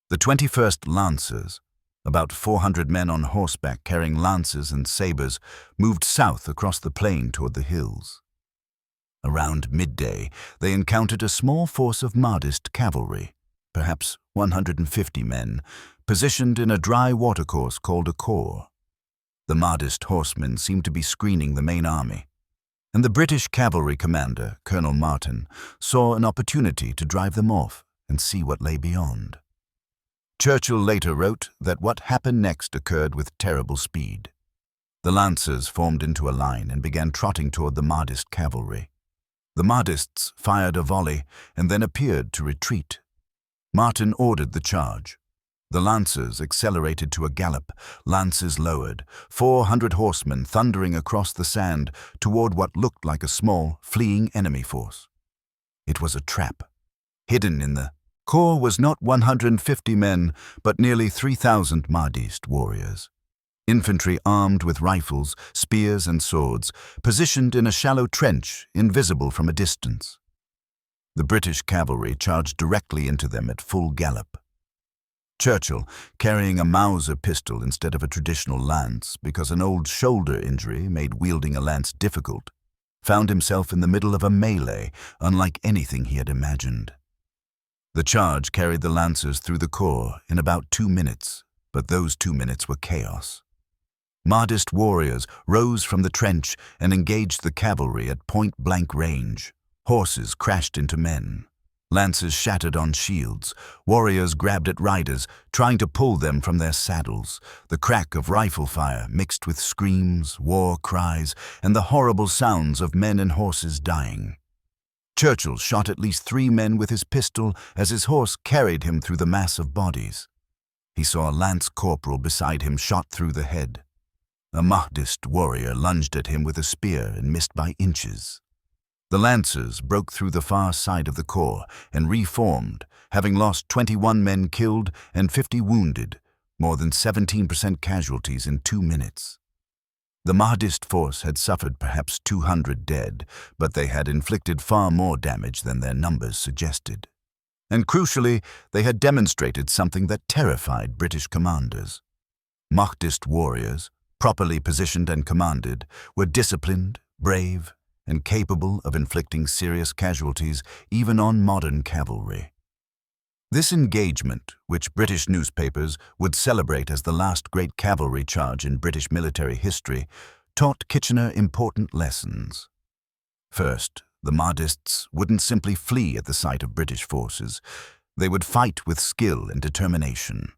Speaker 1: The 21st Lancers, about 400 men on horseback carrying lances and sabers, moved south across the plain toward the hills. Around midday, they encountered a small force of Mahdist cavalry, perhaps 150 men, positioned in a dry watercourse called a khor. The Mahdist horsemen seemed to be screening the main army, and the British cavalry commander, Colonel Martin, saw an opportunity to drive them off and see what lay beyond. Churchill later wrote that what happened next occurred with terrible speed. The Lancers formed into a line and began trotting toward the Mahdist cavalry. The Mahdists fired a volley and then appeared to retreat. Martin ordered the charge. The lancers accelerated to a gallop, lances lowered, 400 horsemen thundering across the sand toward what looked like a small, fleeing enemy force. It was a trap. Hidden in the corps was not 150 men, but nearly 3,000 Mahdist warriors. Infantry armed with rifles, spears and swords, positioned in a shallow trench, invisible from a distance. The British cavalry charged directly into them at full gallop. Churchill, carrying a Mauser pistol instead of a traditional lance because an old shoulder injury made wielding a lance difficult, found himself in the middle of a melee unlike anything he had imagined. The charge carried the lancers through the corps in about 2 minutes, but those 2 minutes were chaos. Mahdist warriors rose from the trench and engaged the cavalry at point-blank range. Horses crashed into men. Lances shattered on shields. Warriors grabbed at riders, trying to pull them from their saddles. The crack of rifle fire mixed with screams, war cries, and the horrible sounds of men and horses dying. Churchill shot at least 3 men with his pistol as his horse carried him through the mass of bodies. He saw a lance corporal beside him shot through the head. A Mahdist warrior lunged at him with a spear and missed by inches. The lancers broke through the far side of the corps and reformed, having lost 21 men killed and 50 wounded, more than 17% casualties in 2 minutes. The Mahdist force had suffered perhaps 200 dead, but they had inflicted far more damage than their numbers suggested. And crucially, they had demonstrated something that terrified British commanders. Mahdist warriors, properly positioned and commanded, were disciplined, brave, and capable of inflicting serious casualties even on modern cavalry. This engagement, which British newspapers would celebrate as the last great cavalry charge in British military history, taught Kitchener important lessons. First, the Mahdists wouldn't simply flee at the sight of British forces. They would fight with skill and determination.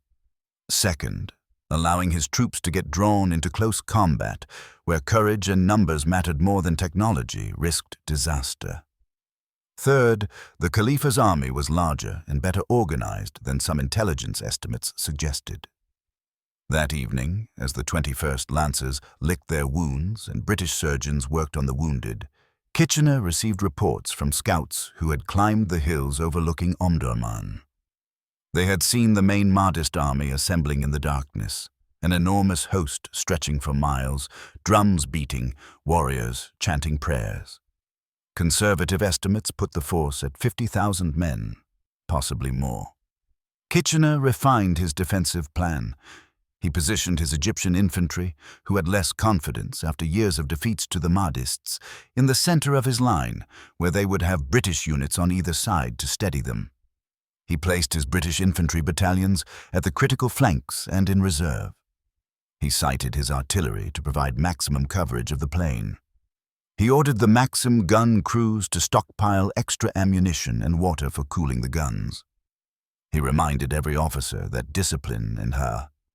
Speaker 1: Second, allowing his troops to get drawn into close combat, where courage and numbers mattered more than technology, risked disaster. Third, the Khalifa's army was larger and better organized than some intelligence estimates suggested. That evening, as the 21st Lancers licked their wounds and British surgeons worked on the wounded, Kitchener received reports from scouts who had climbed the hills overlooking Omdurman. They had seen the main Mahdist army assembling in the darkness, an enormous host stretching for miles, drums beating, warriors chanting prayers. Conservative estimates put the force at 50,000 men, possibly more. Kitchener refined his defensive plan. He positioned his Egyptian infantry, who had less confidence after years of defeats to the Mahdists, in the center of his line, where they would have British units on either side to steady them. He placed his British infantry battalions at the critical flanks and in reserve. He sighted his artillery to provide maximum coverage of the plain. He ordered the Maxim gun crews to stockpile extra ammunition and water for cooling the guns. He reminded every officer that discipline and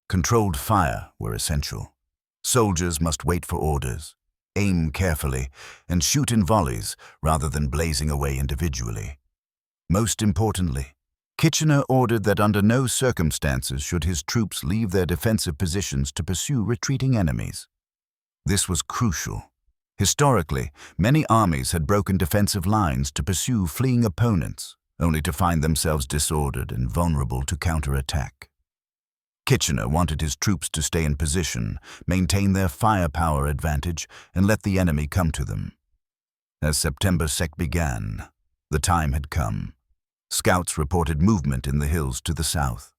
Speaker 1: controlled fire were essential. Soldiers must wait for orders, aim carefully, and shoot in volleys rather than blazing away individually. Most importantly, Kitchener ordered that under no circumstances should his troops leave their defensive positions to pursue retreating enemies. This was crucial. Historically, many armies had broken defensive lines to pursue fleeing opponents, only to find themselves disordered and vulnerable to counterattack. Kitchener wanted his troops to stay in position, maintain their firepower advantage, and let the enemy come to them. As September 2nd began, the time had come. Scouts reported movement in the hills to the south.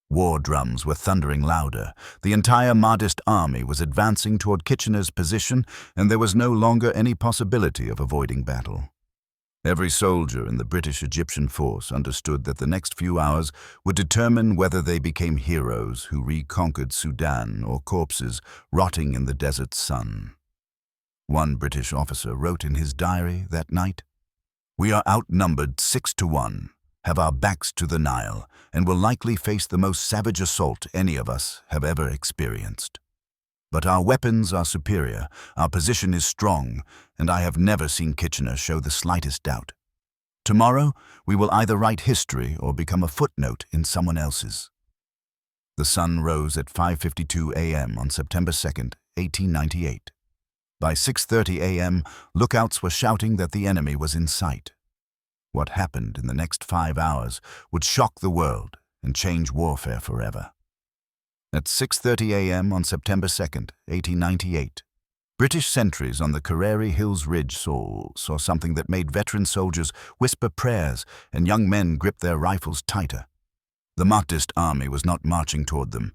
Speaker 1: War drums were thundering louder. The entire Mahdist army was advancing toward Kitchener's position, and there was no longer any possibility of avoiding battle. Every soldier in the British-Egyptian force understood that the next few hours would determine whether they became heroes who reconquered Sudan or corpses rotting in the desert sun. One British officer wrote in his diary that night, "We are outnumbered 6-1. Have our backs to the Nile, and will likely face the most savage assault any of us have ever experienced. But our weapons are superior, our position is strong, and I have never seen Kitchener show the slightest doubt. Tomorrow, we will either write history or become a footnote in someone else's." The sun rose at 5:52 a.m. on September 2nd, 1898. By 6:30 a.m., lookouts were shouting that the enemy was in sight. What happened in the next 5 hours would shock the world and change warfare forever. At 6:30 a.m. on September 2nd, 1898, British sentries on the Kerreri Hills Ridge saw something that made veteran soldiers whisper prayers and young men grip their rifles tighter. The Mahdist army was not marching toward them.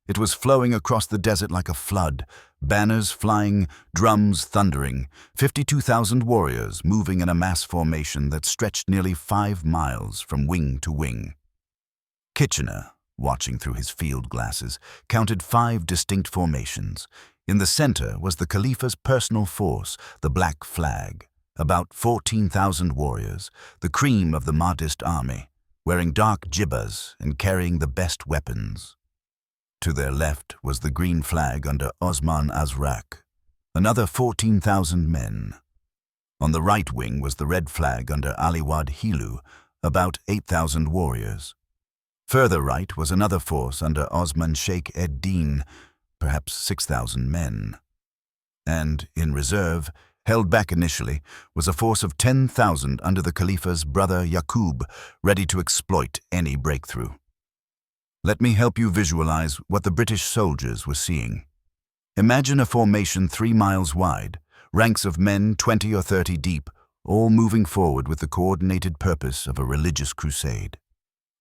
Speaker 1: It was flowing across the desert like a flood, banners flying, drums thundering, 52,000 warriors moving in a mass formation that stretched nearly 5 miles from wing to wing. Kitchener, watching through his field glasses, counted 5 distinct formations. In the center was the Khalifa's personal force, the Black Flag, about 14,000 warriors, the cream of the Mahdist army, wearing dark jibbahs and carrying the best weapons. To their left was the Green Flag under Osman Azraq, another 14,000 men. On the right wing was the Red Flag under Aliwad Hilu, about 8,000 warriors. Further right was another force under Osman Sheikh ed-Din, perhaps 6,000 men. And, in reserve, held back initially, was a force of 10,000 under the Khalifa's brother Yaqub, ready to exploit any breakthrough. Let me help you visualize what the British soldiers were seeing. Imagine a formation 3 miles wide, ranks of men 20 or 30 deep, all moving forward with the coordinated purpose of a religious crusade.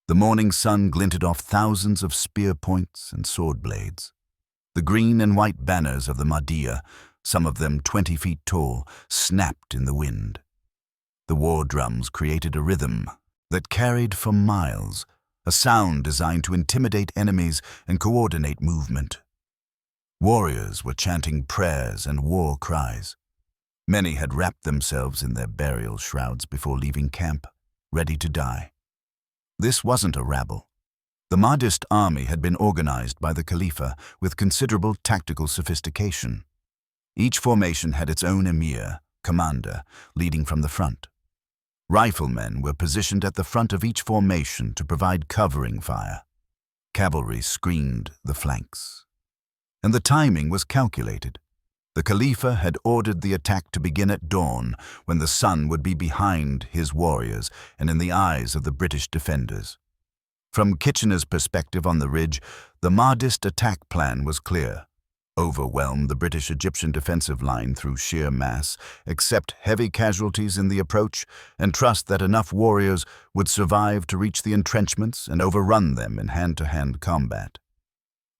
Speaker 1: The morning sun glinted off thousands of spear points and sword blades. The green and white banners of the Mahdiya, some of them 20 feet tall, snapped in the wind. The war drums created a rhythm that carried for miles, a sound designed to intimidate enemies and coordinate movement. Warriors were chanting prayers and war cries. Many had wrapped themselves in their burial shrouds before leaving camp, ready to die. This wasn't a rabble. The Mahdist army had been organized by the Khalifa with considerable tactical sophistication. Each formation had its own emir, commander, leading from the front. Riflemen were positioned at the front of each formation to provide covering fire. Cavalry screened the flanks. And the timing was calculated. The Khalifa had ordered the attack to begin at dawn, when the sun would be behind his warriors and in the eyes of the British defenders. From Kitchener's perspective on the ridge, the Mahdist attack plan was clear. Overwhelm the British-Egyptian defensive line through sheer mass, accept heavy casualties in the approach, and trust that enough warriors would survive to reach the entrenchments and overrun them in hand-to-hand combat.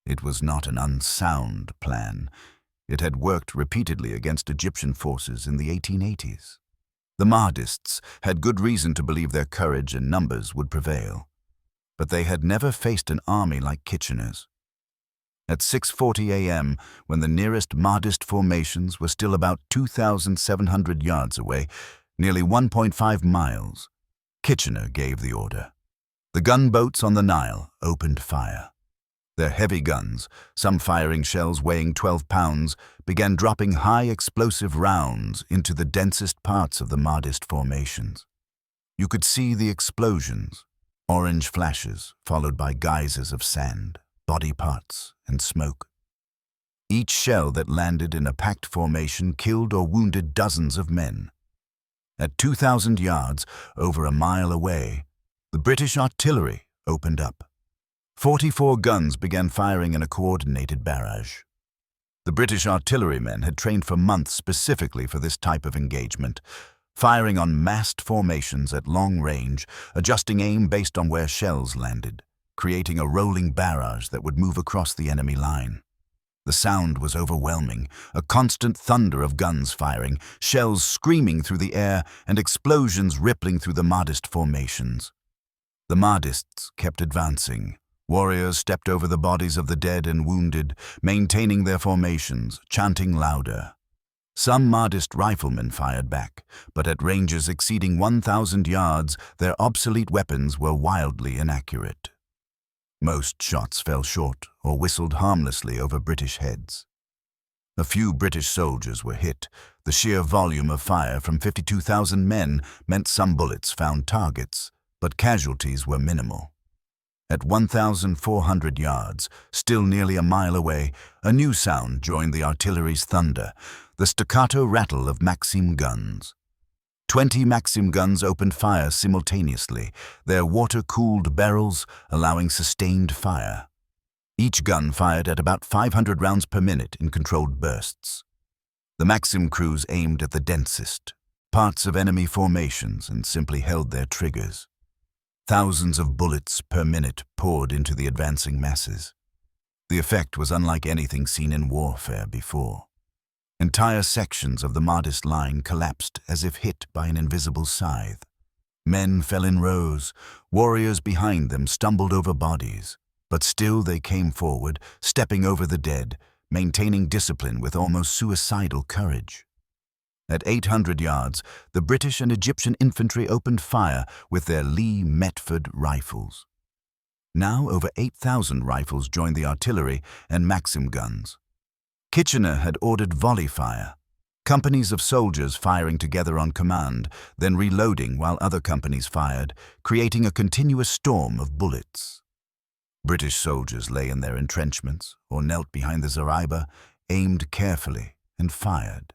Speaker 1: It was not an unsound plan. It had worked repeatedly against Egyptian forces in the 1880s. The Mahdists had good reason to believe their courage and numbers would prevail. But they had never faced an army like Kitchener's. At 6:40 a.m., when the nearest Mahdist formations were still about 2,700 yards away, nearly 1.5 miles, Kitchener gave the order. The gunboats on the Nile opened fire. Their heavy guns, some firing shells weighing 12 pounds, began dropping high explosive rounds into the densest parts of the Mahdist formations. You could see the explosions, orange flashes followed by geysers of sand, body parts, and smoke. Each shell that landed in a packed formation killed or wounded dozens of men. At 2,000 yards, over a mile away, the British artillery opened up. 44 guns began firing in a coordinated barrage. The British artillerymen had trained for months specifically for this type of engagement, firing on massed formations at long range, adjusting aim based on where shells landed, creating a rolling barrage that would move across the enemy line. The sound was overwhelming, a constant thunder of guns firing, shells screaming through the air, and explosions rippling through the Mahdist formations. The Mahdists kept advancing. Warriors stepped over the bodies of the dead and wounded, maintaining their formations, chanting louder. Some Mahdist riflemen fired back, but at ranges exceeding 1,000 yards, their obsolete weapons were wildly inaccurate. Most shots fell short or whistled harmlessly over British heads. A few British soldiers were hit. The sheer volume of fire from 52,000 men meant some bullets found targets, but casualties were minimal. At 1,400 yards, still nearly a mile away, a new sound joined the artillery's thunder, the staccato rattle of Maxim guns. 20 Maxim guns opened fire simultaneously, their water-cooled barrels allowing sustained fire. Each gun fired at about 500 rounds per minute in controlled bursts. The Maxim crews aimed at the densest parts of enemy formations and simply held their triggers. Thousands of bullets per minute poured into the advancing masses. The effect was unlike anything seen in warfare before. Entire sections of the Mahdist line collapsed as if hit by an invisible scythe. Men fell in rows, warriors behind them stumbled over bodies, but still they came forward, stepping over the dead, maintaining discipline with almost suicidal courage. At 800 yards, the British and Egyptian infantry opened fire with their Lee Metford rifles. Now over 8,000 rifles joined the artillery and Maxim guns. Kitchener had ordered volley fire, companies of soldiers firing together on command, then reloading while other companies fired, creating a continuous storm of bullets. British soldiers lay in their entrenchments or knelt behind the zareba, aimed carefully, and fired.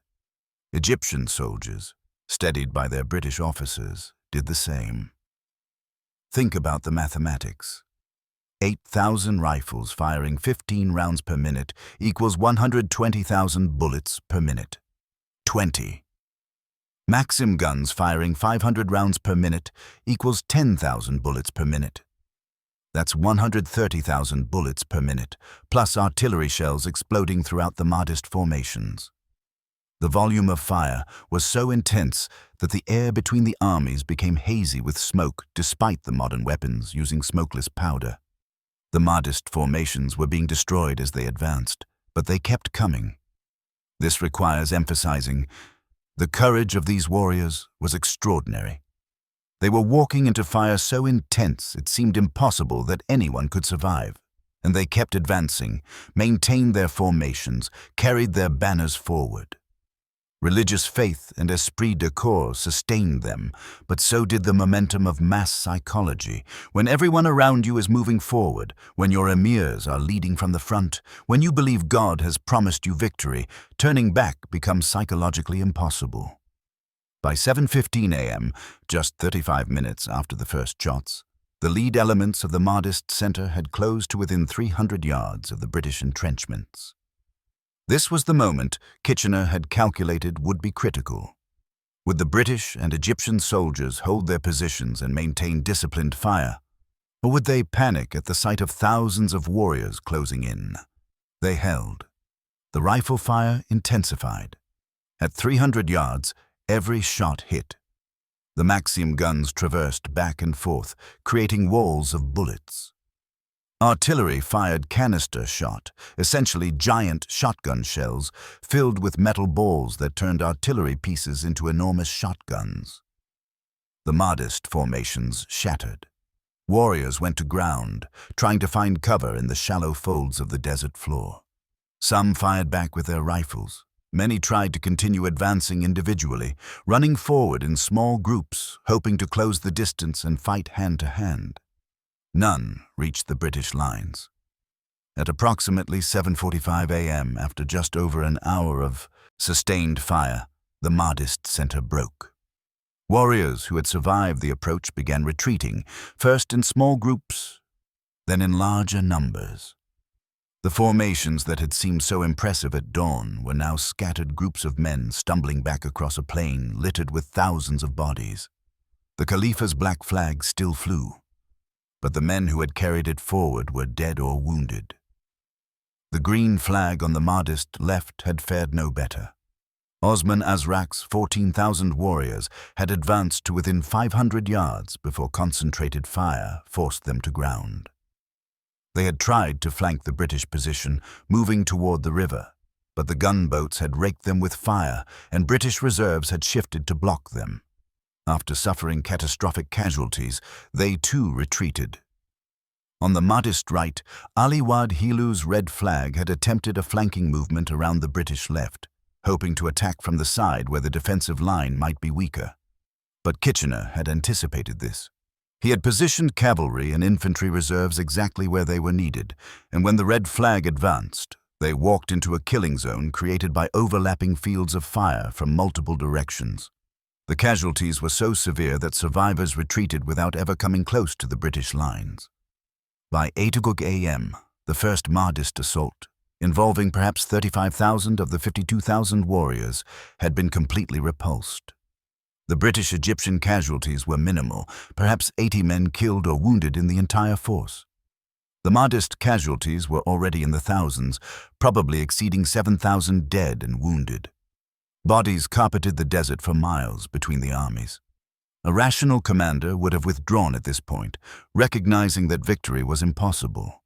Speaker 1: Egyptian soldiers, steadied by their British officers, did the same. Think about the mathematics. 8,000 rifles firing 15 rounds per minute equals 120,000 bullets per minute. 20. Maxim guns firing 500 rounds per minute equals 10,000 bullets per minute. That's 130,000 bullets per minute, plus artillery shells exploding throughout the Mahdist formations. The volume of fire was so intense that the air between the armies became hazy with smoke despite the modern weapons using smokeless powder. The Mahdist formations were being destroyed as they advanced, but they kept coming. This requires emphasizing. The courage of these warriors was extraordinary. They were walking into fire so intense it seemed impossible that anyone could survive, and they kept advancing, maintained their formations, carried their banners forward. Religious faith and esprit de corps sustained them, but so did the momentum of mass psychology. When everyone around you is moving forward, when your emirs are leading from the front, when you believe God has promised you victory, turning back becomes psychologically impossible. By 7:15 a.m., just 35 minutes after the first shots, the lead elements of the Mahdist center had closed to within 300 yards of the British entrenchments. This was the moment Kitchener had calculated would be critical. Would the British and Egyptian soldiers hold their positions and maintain disciplined fire, or would they panic at the sight of thousands of warriors closing in? They held. The rifle fire intensified. At 300 yards, every shot hit. The Maxim guns traversed back and forth, creating walls of bullets. Artillery fired canister shot, essentially giant shotgun shells filled with metal balls that turned artillery pieces into enormous shotguns. The Mahdist formations shattered. Warriors went to ground, trying to find cover in the shallow folds of the desert floor. Some fired back with their rifles. Many tried to continue advancing individually, running forward in small groups, hoping to close the distance and fight hand to hand. None reached the British lines. At approximately 7:45 a.m., after just over an hour of sustained fire, the Mahdist center broke. Warriors who had survived the approach began retreating, first in small groups, then in larger numbers. The formations that had seemed so impressive at dawn were now scattered groups of men stumbling back across a plain littered with thousands of bodies. The Khalifa's black flag still flew, but the men who had carried it forward were dead or wounded. The green flag on the Mahdist left had fared no better. Osman Azraq's 14,000 warriors had advanced to within 500 yards before concentrated fire forced them to ground. They had tried to flank the British position, moving toward the river, but the gunboats had raked them with fire, and British reserves had shifted to block them. After suffering catastrophic casualties, they too retreated. On the Mahdist right, Ali Wad Hilu's red flag had attempted a flanking movement around the British left, hoping to attack from the side where the defensive line might be weaker. But Kitchener had anticipated this. He had positioned cavalry and infantry reserves exactly where they were needed, and when the red flag advanced, they walked into a killing zone created by overlapping fields of fire from multiple directions. The casualties were so severe that survivors retreated without ever coming close to the British lines. By 8 a.m., the first Mahdist assault, involving perhaps 35,000 of the 52,000 warriors, had been completely repulsed. The British-Egyptian casualties were minimal, perhaps 80 men killed or wounded in the entire force. The Mahdist casualties were already in the thousands, probably exceeding 7,000 dead and wounded. Bodies carpeted the desert for miles between the armies. A rational commander would have withdrawn at this point, recognizing that victory was impossible.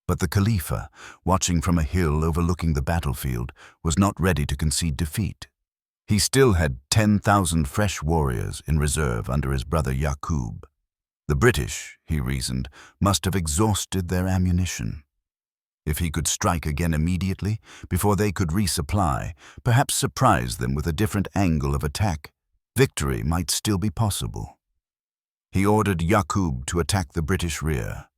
Speaker 1: But the Khalifa, watching from a hill overlooking the battlefield, was not ready to concede defeat. He still had 10,000 fresh warriors in reserve under his brother Yaqub. The British, he reasoned, must have exhausted their ammunition. If he could strike again immediately, before they could resupply, perhaps surprise them with a different angle of attack, victory might still be possible. He ordered Yaqub to attack the British rear.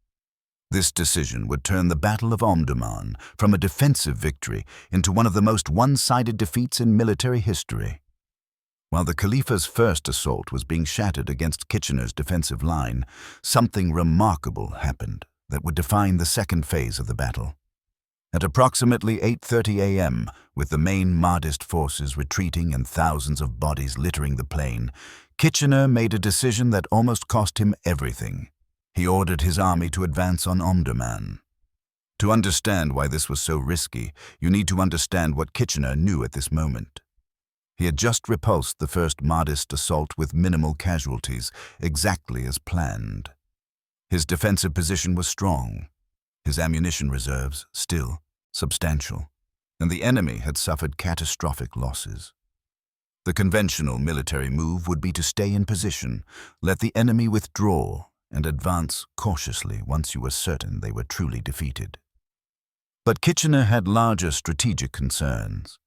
Speaker 1: This decision would turn the Battle of Omdurman from a defensive victory into one of the most one-sided defeats in military history. While the Khalifa's first assault was being shattered against Kitchener's defensive line, something remarkable happened that would define the second phase of the battle. At approximately 8:30 a.m., with the main Mahdist forces retreating and thousands of bodies littering the plain, Kitchener made a decision that almost cost him everything. He ordered his army to advance on Omdurman. To understand why this was so risky, you need to understand what Kitchener knew at this moment. He had just repulsed the first Mahdist assault with minimal casualties, exactly as planned. His defensive position was strong, his ammunition reserves still substantial, and the enemy had suffered catastrophic losses. The conventional military move would be to stay in position, let the enemy withdraw, and advance cautiously once you were certain they were truly defeated. But Kitchener had larger strategic concerns.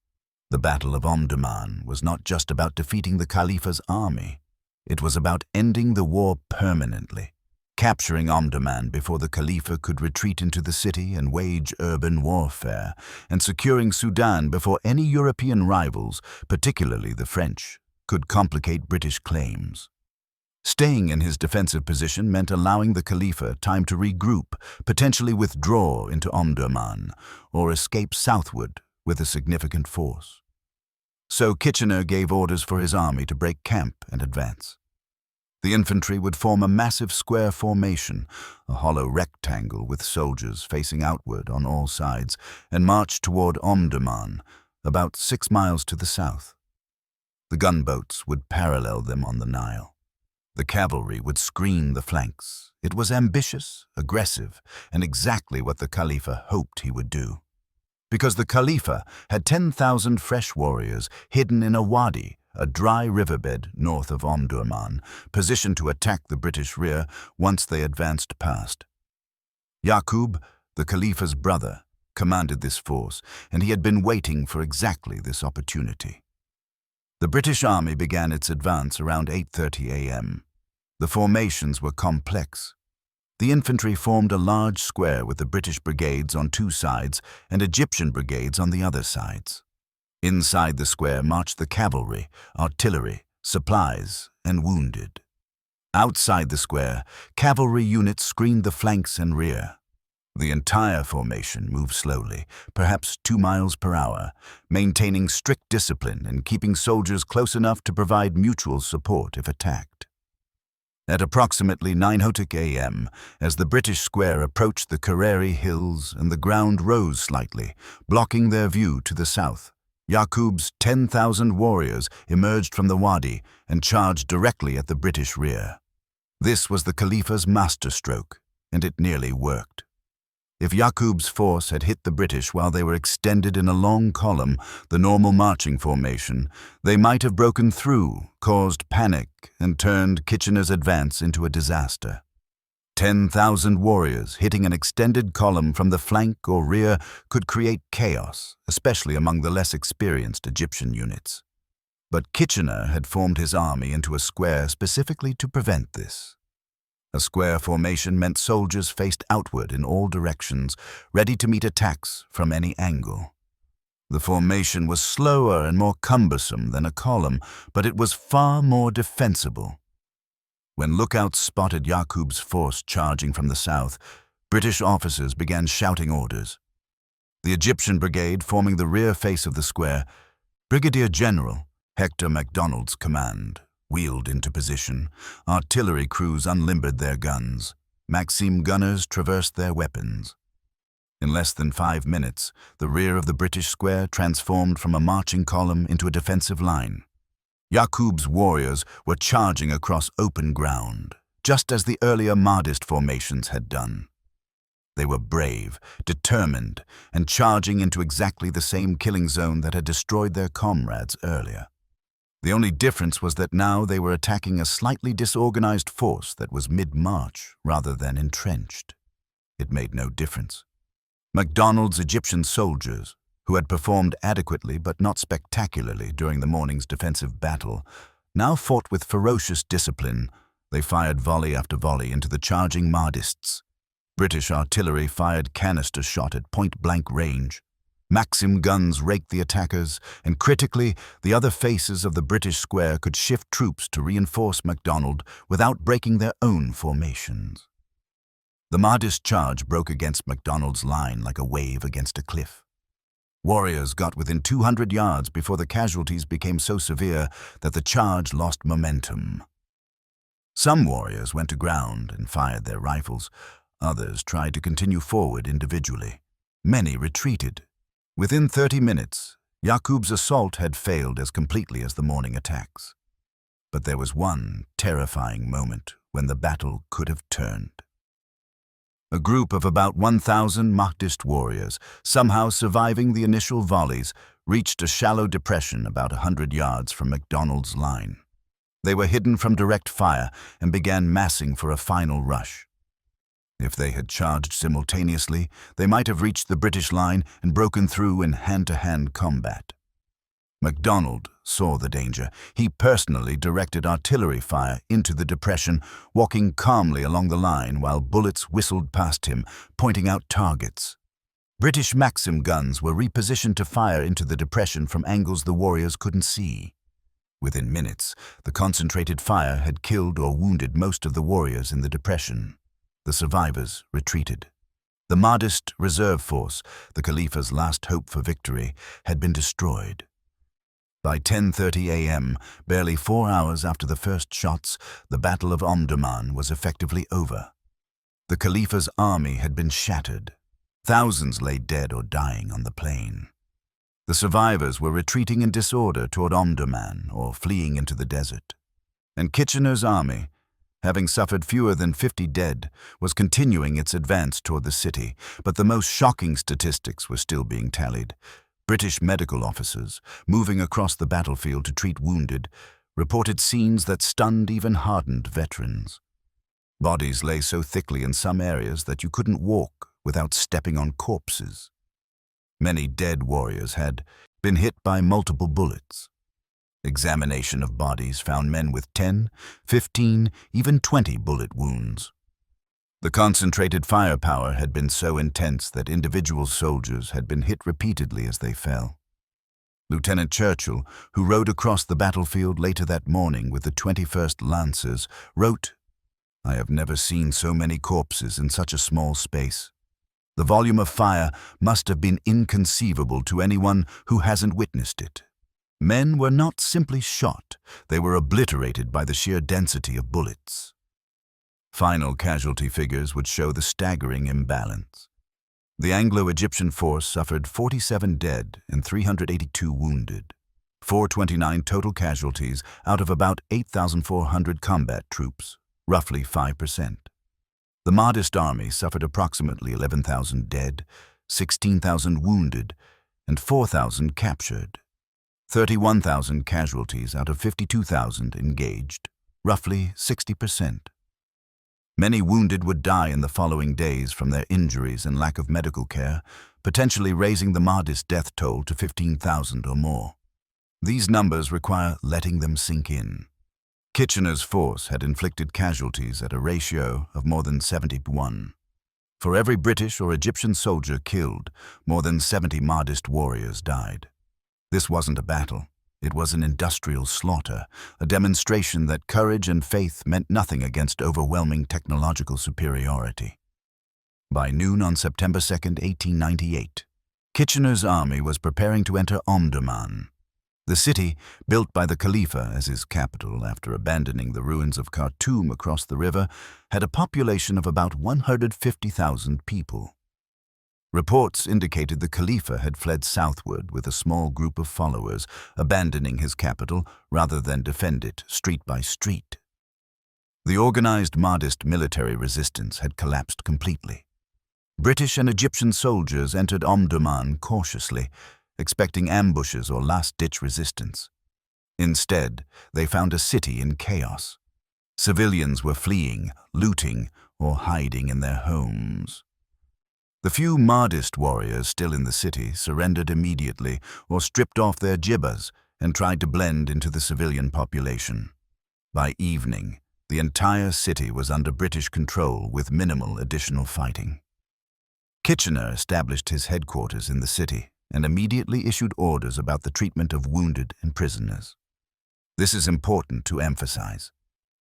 Speaker 1: The Battle of Omdurman was not just about defeating the Khalifa's army. It was about ending the war permanently, capturing Omdurman before the Khalifa could retreat into the city and wage urban warfare, and securing Sudan before any European rivals, particularly the French, could complicate British claims. Staying in his defensive position meant allowing the Khalifa time to regroup, potentially withdraw into Omdurman, or escape southward with a significant force. So Kitchener gave orders for his army to break camp and advance. The infantry would form a massive square formation, a hollow rectangle with soldiers facing outward on all sides, and march toward Omdurman, about 6 miles to the south. The gunboats would parallel them on the Nile. The cavalry would screen the flanks. It was ambitious, aggressive, and exactly what the Khalifa hoped he would do. Because the Khalifa had 10,000 fresh warriors hidden in a wadi, a dry riverbed north of Omdurman, positioned to attack the British rear once they advanced past. Yaqub, the Khalifa's brother, commanded this force, and he had been waiting for exactly this opportunity. The British army began its advance around 8:30 a.m. The formations were complex. The infantry formed a large square with the British brigades on two sides and Egyptian brigades on the other sides. Inside the square marched the cavalry, artillery, supplies, and wounded. Outside the square, cavalry units screened the flanks and rear. The entire formation moved slowly, perhaps 2 miles per hour, maintaining strict discipline and keeping soldiers close enough to provide mutual support if attacked. At approximately 9 a.m., as the British square approached the Kerreri Hills and the ground rose slightly, blocking their view to the south, Yaqub's 10,000 warriors emerged from the wadi and charged directly at the British rear. This was the Khalifa's masterstroke, and it nearly worked. If Yaqub's force had hit the British while they were extended in a long column, the normal marching formation, they might have broken through, caused panic, and turned Kitchener's advance into a disaster. 10,000 warriors hitting an extended column from the flank or rear could create chaos, especially among the less experienced Egyptian units. But Kitchener had formed his army into a square specifically to prevent this. A square formation meant soldiers faced outward in all directions, ready to meet attacks from any angle. The formation was slower and more cumbersome than a column, but it was far more defensible. When lookouts spotted Yaqub's force charging from the south, British officers began shouting orders. The Egyptian brigade, forming the rear face of the square, Brigadier General Hector MacDonald's command, wheeled into position. Artillery crews unlimbered their guns. Maxim gunners traversed their weapons. In less than 5 minutes, the rear of the British square transformed from a marching column into a defensive line. Yaqub's warriors were charging across open ground, just as the earlier Mahdist formations had done. They were brave, determined, and charging into exactly the same killing zone that had destroyed their comrades earlier. The only difference was that now they were attacking a slightly disorganized force that was mid-march rather than entrenched. It made no difference. MacDonald's Egyptian soldiers, who had performed adequately but not spectacularly during the morning's defensive battle, now fought with ferocious discipline. They fired volley after volley into the charging Mahdists. British artillery fired canister shot at point-blank range. Maxim guns raked the attackers, and critically, the other faces of the British square could shift troops to reinforce MacDonald without breaking their own formations. The Mahdist charge broke against MacDonald's line like a wave against a cliff. Warriors got within 200 yards before the casualties became so severe that the charge lost momentum. Some warriors went to ground and fired their rifles. Others tried to continue forward individually. Many retreated. Within 30 minutes, Yaqub's assault had failed as completely as the morning attacks. But there was one terrifying moment when the battle could have turned. A group of about 1,000 Mahdist warriors, somehow surviving the initial volleys, reached a shallow depression about 100 yards from MacDonald's line. They were hidden from direct fire and began massing for a final rush. If they had charged simultaneously, they might have reached the British line and broken through in hand-to-hand combat. MacDonald saw the danger. He personally directed artillery fire into the depression, walking calmly along the line while bullets whistled past him, pointing out targets. British Maxim guns were repositioned to fire into the depression from angles the warriors couldn't see. Within minutes, the concentrated fire had killed or wounded most of the warriors in the depression. The survivors retreated. The Mahdist reserve force, the Khalifa's last hope for victory, had been destroyed. By 10:30 a.m., barely 4 hours after the first shots, the Battle of Omdurman was effectively over. The Khalifa's army had been shattered. Thousands lay dead or dying on the plain. The survivors were retreating in disorder toward Omdurman or fleeing into the desert. And Kitchener's army, having suffered fewer than 50 dead, was continuing its advance toward the city, but the most shocking statistics were still being tallied. British medical officers, moving across the battlefield to treat wounded, reported scenes that stunned even hardened veterans. Bodies lay so thickly in some areas that you couldn't walk without stepping on corpses. Many dead warriors had been hit by multiple bullets. Examination of bodies found men with 10, 15, even 20 bullet wounds. The concentrated firepower had been so intense that individual soldiers had been hit repeatedly as they fell. Lieutenant Churchill, who rode across the battlefield later that morning with the 21st Lancers, wrote, "I have never seen so many corpses in such a small space. The volume of fire must have been inconceivable to anyone who hasn't witnessed it. Men were not simply shot, they were obliterated by the sheer density of bullets." Final casualty figures would show the staggering imbalance. The Anglo-Egyptian force suffered 47 dead and 382 wounded, 429 total casualties out of about 8,400 combat troops, roughly 5%. The Mahdist army suffered approximately 11,000 dead, 16,000 wounded, and 4,000 captured. 31,000 casualties out of 52,000 engaged, roughly 60%. Many wounded would die in the following days from their injuries and lack of medical care, potentially raising the Mahdist death toll to 15,000 or more. These numbers require letting them sink in. Kitchener's force had inflicted casualties at a ratio of more than 70-1. For every British or Egyptian soldier killed, more than 70 Mahdist warriors died. This wasn't a battle. It was an industrial slaughter, a demonstration that courage and faith meant nothing against overwhelming technological superiority. By noon on September 2, 1898, Kitchener's army was preparing to enter Omdurman. The city, built by the Khalifa as his capital after abandoning the ruins of Khartoum across the river, had a population of about 150,000 people. Reports indicated the Khalifa had fled southward with a small group of followers, abandoning his capital rather than defend it street by street. The organized Mahdist military resistance had collapsed completely. British and Egyptian soldiers entered Omdurman cautiously, expecting ambushes or last-ditch resistance. Instead, they found a city in chaos. Civilians were fleeing, looting, or hiding in their homes. The few Mahdist warriors still in the city surrendered immediately or stripped off their jibbas and tried to blend into the civilian population. By evening, the entire city was under British control with minimal additional fighting. Kitchener established his headquarters in the city and immediately issued orders about the treatment of wounded and prisoners. This is important to emphasize.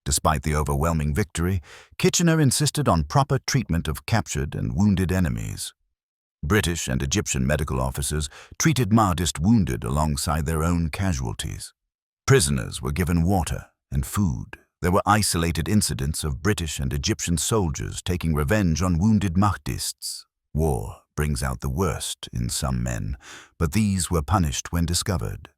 Speaker 1: Despite the overwhelming victory, Kitchener insisted on proper treatment of captured and wounded enemies. British and Egyptian medical officers treated Mahdist wounded alongside their own casualties. Prisoners were given water and food. There were isolated incidents of British and Egyptian soldiers taking revenge on wounded Mahdists. War brings out the worst in some men, but these were punished when discovered.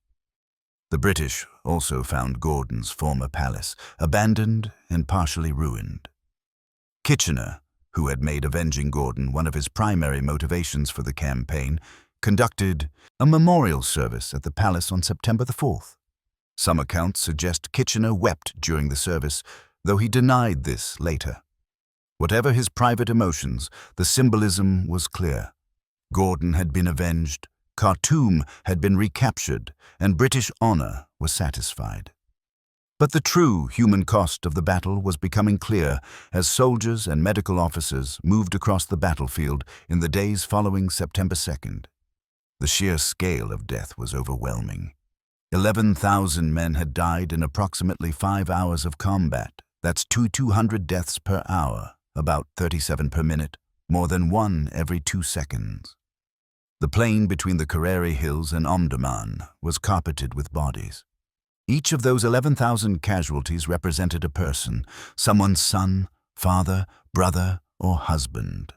Speaker 1: The British also found Gordon's former palace, abandoned and partially ruined. Kitchener, who had made avenging Gordon one of his primary motivations for the campaign, conducted a memorial service at the palace on September the 4th. Some accounts suggest Kitchener wept during the service, though he denied this later. Whatever his private emotions, the symbolism was clear. Gordon had been avenged, Khartoum had been recaptured, and British honor was satisfied. But the true human cost of the battle was becoming clear as soldiers and medical officers moved across the battlefield in the days following September 2nd. The sheer scale of death was overwhelming. 11,000 men had died in approximately 5 hours of combat. That's 200 deaths per hour, about 37 per minute, more than 1 every 2 seconds. The plain between the Kerreri Hills and Omdurman was carpeted with bodies. Each of those 11,000 casualties represented a person, someone's son, father, brother, or husband.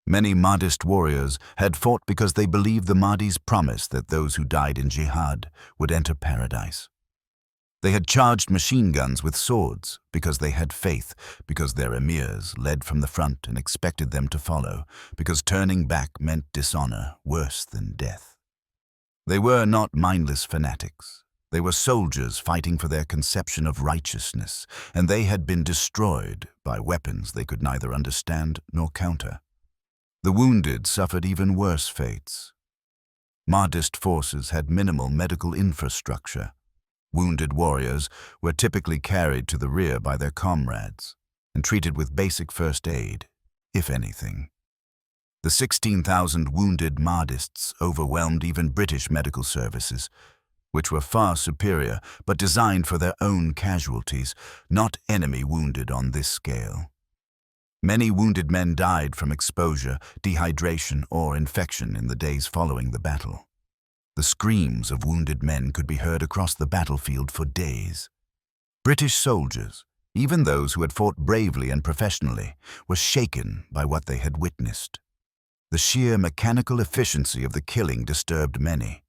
Speaker 1: Many Mahdist warriors had fought because they believed the Mahdi's promise that those who died in jihad would enter paradise. They had charged machine guns with swords because they had faith, because their emirs led from the front and expected them to follow, because turning back meant dishonor worse than death. They were not mindless fanatics. They were soldiers fighting for their conception of righteousness, and they had been destroyed by weapons they could neither understand nor counter. The wounded suffered even worse fates. Mahdist forces had minimal medical infrastructure. Wounded warriors were typically carried to the rear by their comrades and treated with basic first aid, if anything. The 16,000 wounded Mahdists overwhelmed even British medical services, which were far superior but designed for their own casualties, not enemy wounded on this scale. Many wounded men died from exposure, dehydration, or infection in the days following the battle. The screams of wounded men could be heard across the battlefield for days. British soldiers, even those who had fought bravely and professionally, were shaken by what they had witnessed. The sheer mechanical efficiency of the killing disturbed many.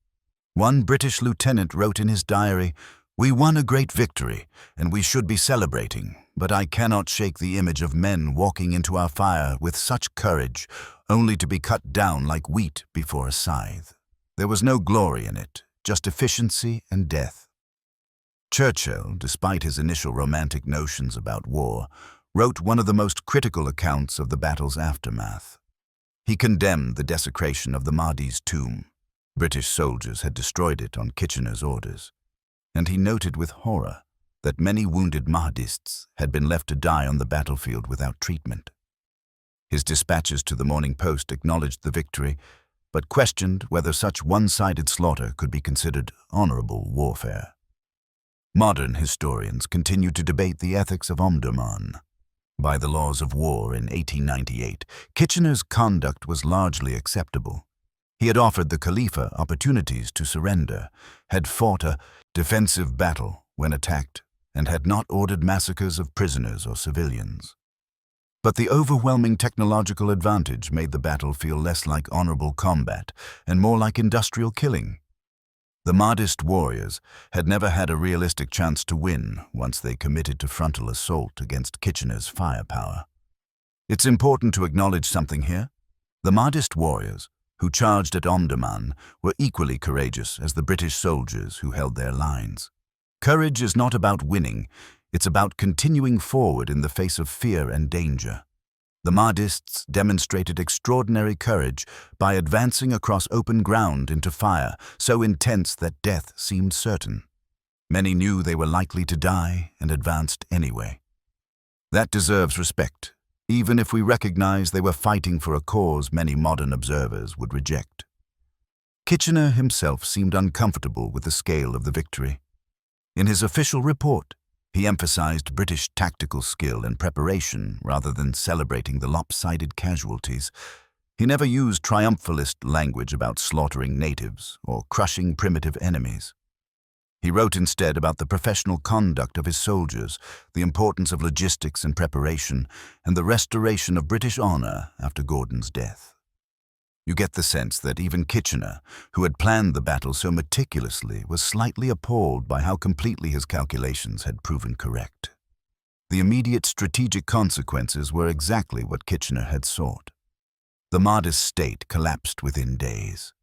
Speaker 1: One British lieutenant wrote in his diary, "We won a great victory, and we should be celebrating, but I cannot shake the image of men walking into our fire with such courage, only to be cut down like wheat before a scythe." There was no glory in it, just efficiency and death. Churchill, despite his initial romantic notions about war, wrote one of the most critical accounts of the battle's aftermath. He condemned the desecration of the Mahdi's tomb. British soldiers had destroyed it on Kitchener's orders. And he noted with horror that many wounded Mahdists had been left to die on the battlefield without treatment. His dispatches to the Morning Post acknowledged the victory, but questioned whether such one-sided slaughter could be considered honorable warfare. Modern historians continue to debate the ethics of Omdurman. By the laws of war in 1898, Kitchener's conduct was largely acceptable. He had offered the Khalifa opportunities to surrender, had fought a defensive battle when attacked, and had not ordered massacres of prisoners or civilians. But the overwhelming technological advantage made the battle feel less like honorable combat and more like industrial killing. The Mahdist warriors had never had a realistic chance to win once they committed to frontal assault against Kitchener's firepower. It's important to acknowledge something here. The Mahdist warriors, who charged at Omdurman, were equally courageous as the British soldiers who held their lines. Courage is not about winning, it's about continuing forward in the face of fear and danger. The Mahdists demonstrated extraordinary courage by advancing across open ground into fire so intense that death seemed certain. Many knew they were likely to die and advanced anyway. That deserves respect, even if we recognize they were fighting for a cause many modern observers would reject. Kitchener himself seemed uncomfortable with the scale of the victory. In his official report, he emphasized British tactical skill and preparation rather than celebrating the lopsided casualties. He never used triumphalist language about slaughtering natives or crushing primitive enemies. He wrote instead about the professional conduct of his soldiers, the importance of logistics and preparation, and the restoration of British honor after Gordon's death. You get the sense that even Kitchener, who had planned the battle so meticulously, was slightly appalled by how completely his calculations had proven correct. The immediate strategic consequences were exactly what Kitchener had sought. The Mahdist state collapsed within days.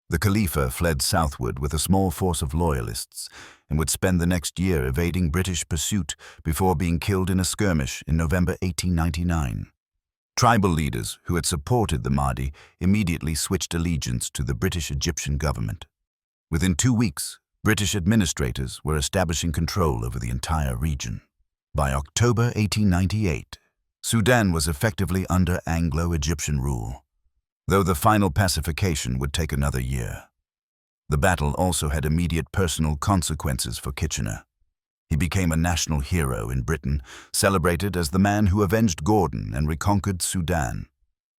Speaker 1: The Khalifa fled southward with a small force of loyalists and would spend the next year evading British pursuit before being killed in a skirmish in November 1899. Tribal leaders who had supported the Mahdi immediately switched allegiance to the British-Egyptian government. Within 2 weeks, British administrators were establishing control over the entire region. By October 1898, Sudan was effectively under Anglo-Egyptian rule, though the final pacification would take another year. The battle also had immediate personal consequences for Kitchener. He became a national hero in Britain, celebrated as the man who avenged Gordon and reconquered Sudan.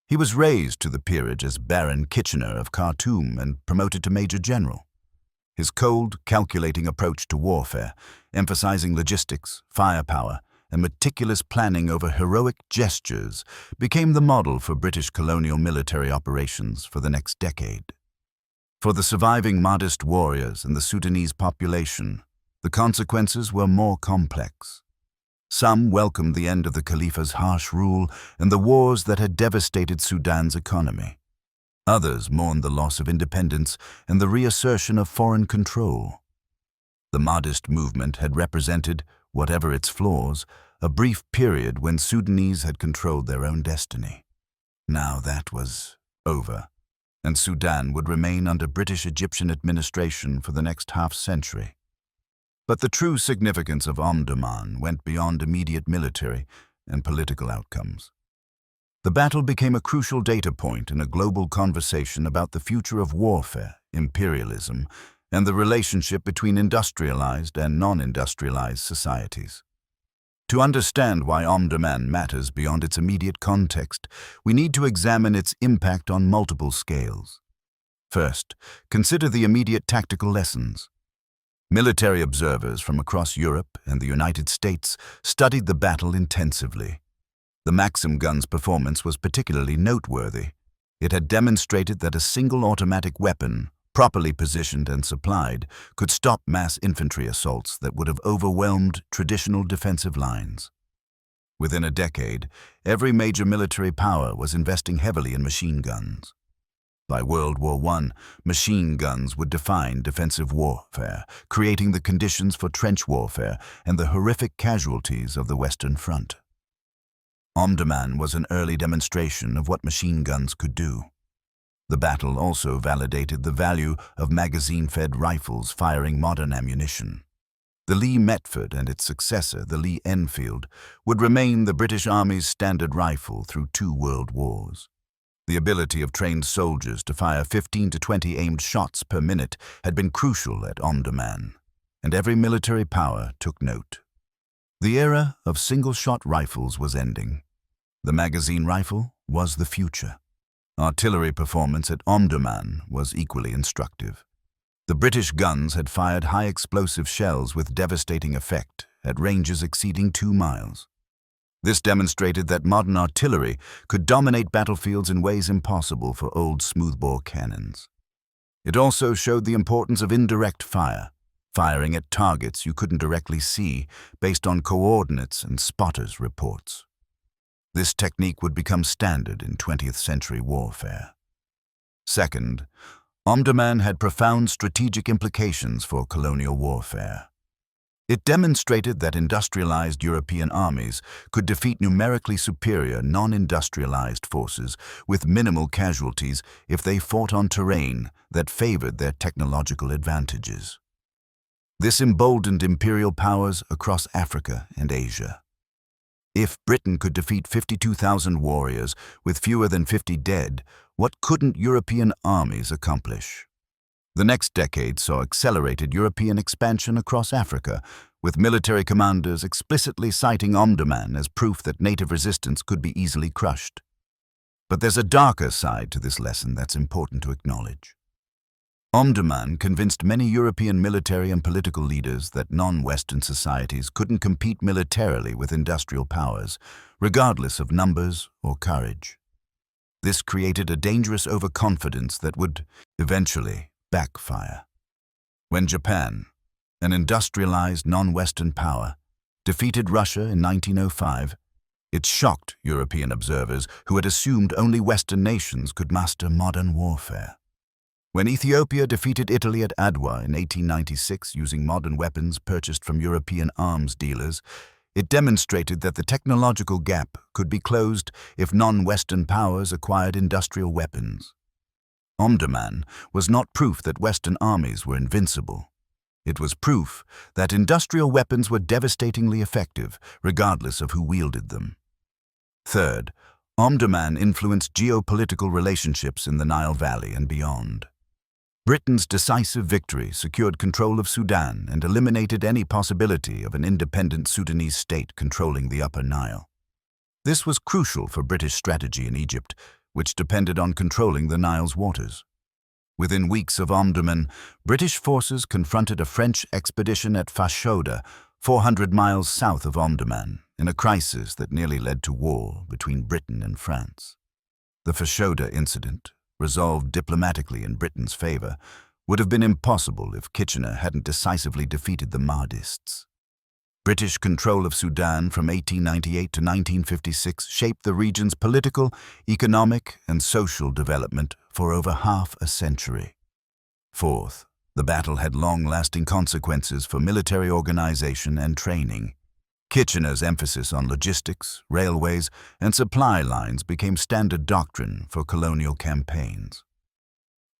Speaker 1: He was raised to the peerage as Baron Kitchener of Khartoum and promoted to Major General. His cold, calculating approach to warfare, emphasizing logistics, firepower, and meticulous planning over heroic gestures, became the model for British colonial military operations for the next decade. For the surviving Mahdist warriors and the Sudanese population, the consequences were more complex. Some welcomed the end of the Khalifa's harsh rule and the wars that had devastated Sudan's economy. Others mourned the loss of independence and the reassertion of foreign control. The Mahdist movement had represented, whatever its flaws, a brief period when Sudanese had controlled their own destiny. Now that was over, and Sudan would remain under British-Egyptian administration for the next half-century. But the true significance of Omdurman went beyond immediate military and political outcomes. The battle became a crucial data point in a global conversation about the future of warfare, imperialism, and the relationship between industrialized and non-industrialized societies. To understand why Omdurman matters beyond its immediate context, we need to examine its impact on multiple scales. First, consider the immediate tactical lessons. Military observers from across Europe and the United States studied the battle intensively. The Maxim gun's performance was particularly noteworthy. It had demonstrated that a single automatic weapon, properly positioned and supplied, could stop mass infantry assaults that would have overwhelmed traditional defensive lines. Within a decade, every major military power was investing heavily in machine guns. By World War I, machine guns would define defensive warfare, creating the conditions for trench warfare and the horrific casualties of the Western Front. Omdurman was an early demonstration of what machine guns could do. The battle also validated the value of magazine-fed rifles firing modern ammunition. The Lee Metford and its successor, the Lee Enfield, would remain the British Army's standard rifle through 2 world wars. The ability of trained soldiers to fire 15 to 20 aimed shots per minute had been crucial at Omdurman, and every military power took note. The era of single-shot rifles was ending. The magazine rifle was the future. Artillery performance at Omdurman was equally instructive. The British guns had fired high-explosive shells with devastating effect at ranges exceeding 2 miles. This demonstrated that modern artillery could dominate battlefields in ways impossible for old smoothbore cannons. It also showed the importance of indirect fire, firing at targets you couldn't directly see based on coordinates and spotters' reports. This technique would become standard in 20th century warfare. Second, Omdurman had profound strategic implications for colonial warfare. It demonstrated that industrialized European armies could defeat numerically superior non-industrialized forces with minimal casualties if they fought on terrain that favored their technological advantages. This emboldened imperial powers across Africa and Asia. If Britain could defeat 52,000 warriors with fewer than 50 dead, what couldn't European armies accomplish? The next decade saw accelerated European expansion across Africa, with military commanders explicitly citing Omdurman as proof that native resistance could be easily crushed. But there's a darker side to this lesson that's important to acknowledge. Omdurman convinced many European military and political leaders that non-Western societies couldn't compete militarily with industrial powers, regardless of numbers or courage. This created a dangerous overconfidence that would eventually backfire. When Japan, an industrialized non-Western power, defeated Russia in 1905, it shocked European observers who had assumed only Western nations could master modern warfare. When Ethiopia defeated Italy at Adwa in 1896 using modern weapons purchased from European arms dealers, it demonstrated that the technological gap could be closed if non-Western powers acquired industrial weapons. Omdurman was not proof that Western armies were invincible. It was proof that industrial weapons were devastatingly effective, regardless of who wielded them. Third, Omdurman influenced geopolitical relationships in the Nile Valley and beyond. Britain's decisive victory secured control of Sudan and eliminated any possibility of an independent Sudanese state controlling the Upper Nile. This was crucial for British strategy in Egypt, which depended on controlling the Nile's waters. Within weeks of Omdurman, British forces confronted a French expedition at Fashoda, 400 miles south of Omdurman, in a crisis that nearly led to war between Britain and France. The Fashoda incident, resolved diplomatically in Britain's favor, would have been impossible if Kitchener hadn't decisively defeated the Mahdists. British control of Sudan from 1898 to 1956 shaped the region's political, economic, and social development for over half a century. Fourth, the battle had long-lasting consequences for military organization and training. Kitchener's emphasis on logistics, railways, and supply lines became standard doctrine for colonial campaigns.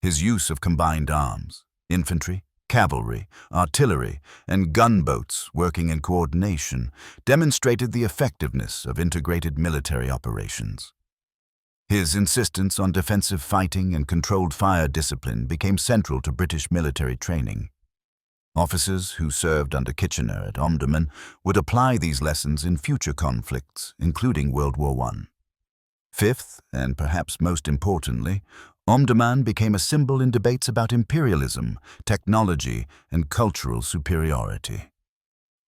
Speaker 1: His use of combined arms, infantry, cavalry, artillery, and gunboats working in coordination demonstrated the effectiveness of integrated military operations. His insistence on defensive fighting and controlled fire discipline became central to British military training. Officers who served under Kitchener at Omdurman would apply these lessons in future conflicts, including World War I. Fifth, and perhaps most importantly, Omdurman became a symbol in debates about imperialism, technology, and cultural superiority.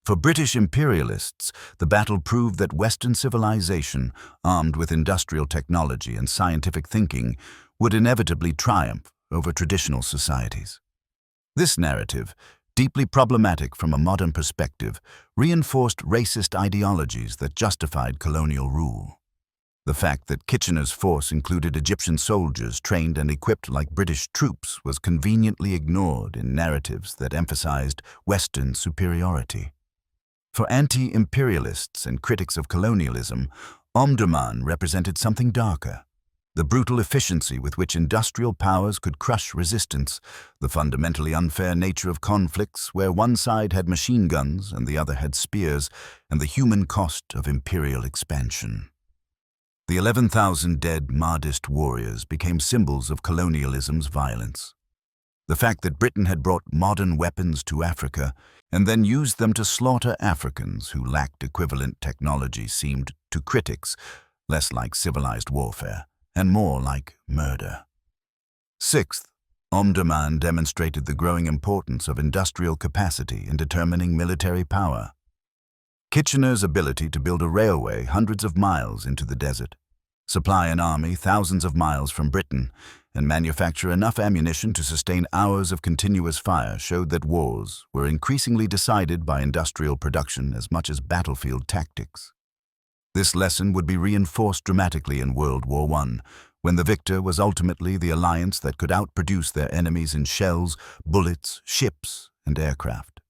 Speaker 1: For British imperialists, the battle proved that Western civilization, armed with industrial technology and scientific thinking, would inevitably triumph over traditional societies. This narrative, deeply problematic from a modern perspective, reinforced racist ideologies that justified colonial rule. The fact that Kitchener's force included Egyptian soldiers trained and equipped like British troops was conveniently ignored in narratives that emphasized Western superiority. For anti-imperialists and critics of colonialism, Omdurman represented something darker. The brutal efficiency with which industrial powers could crush resistance, the fundamentally unfair nature of conflicts where one side had machine guns and the other had spears, and the human cost of imperial expansion. The 11,000 dead Mahdist warriors became symbols of colonialism's violence. The fact that Britain had brought modern weapons to Africa and then used them to slaughter Africans who lacked equivalent technology seemed, to critics, less like civilized warfare and more like murder. Sixth, Omdurman demonstrated the growing importance of industrial capacity in determining military power. Kitchener's ability to build a railway hundreds of miles into the desert, supply an army thousands of miles from Britain, and manufacture enough ammunition to sustain hours of continuous fire showed that wars were increasingly decided by industrial production as much as battlefield tactics. This lesson would be reinforced dramatically in World War I, when the victor was ultimately the alliance that could outproduce their enemies in shells, bullets, ships, and aircraft.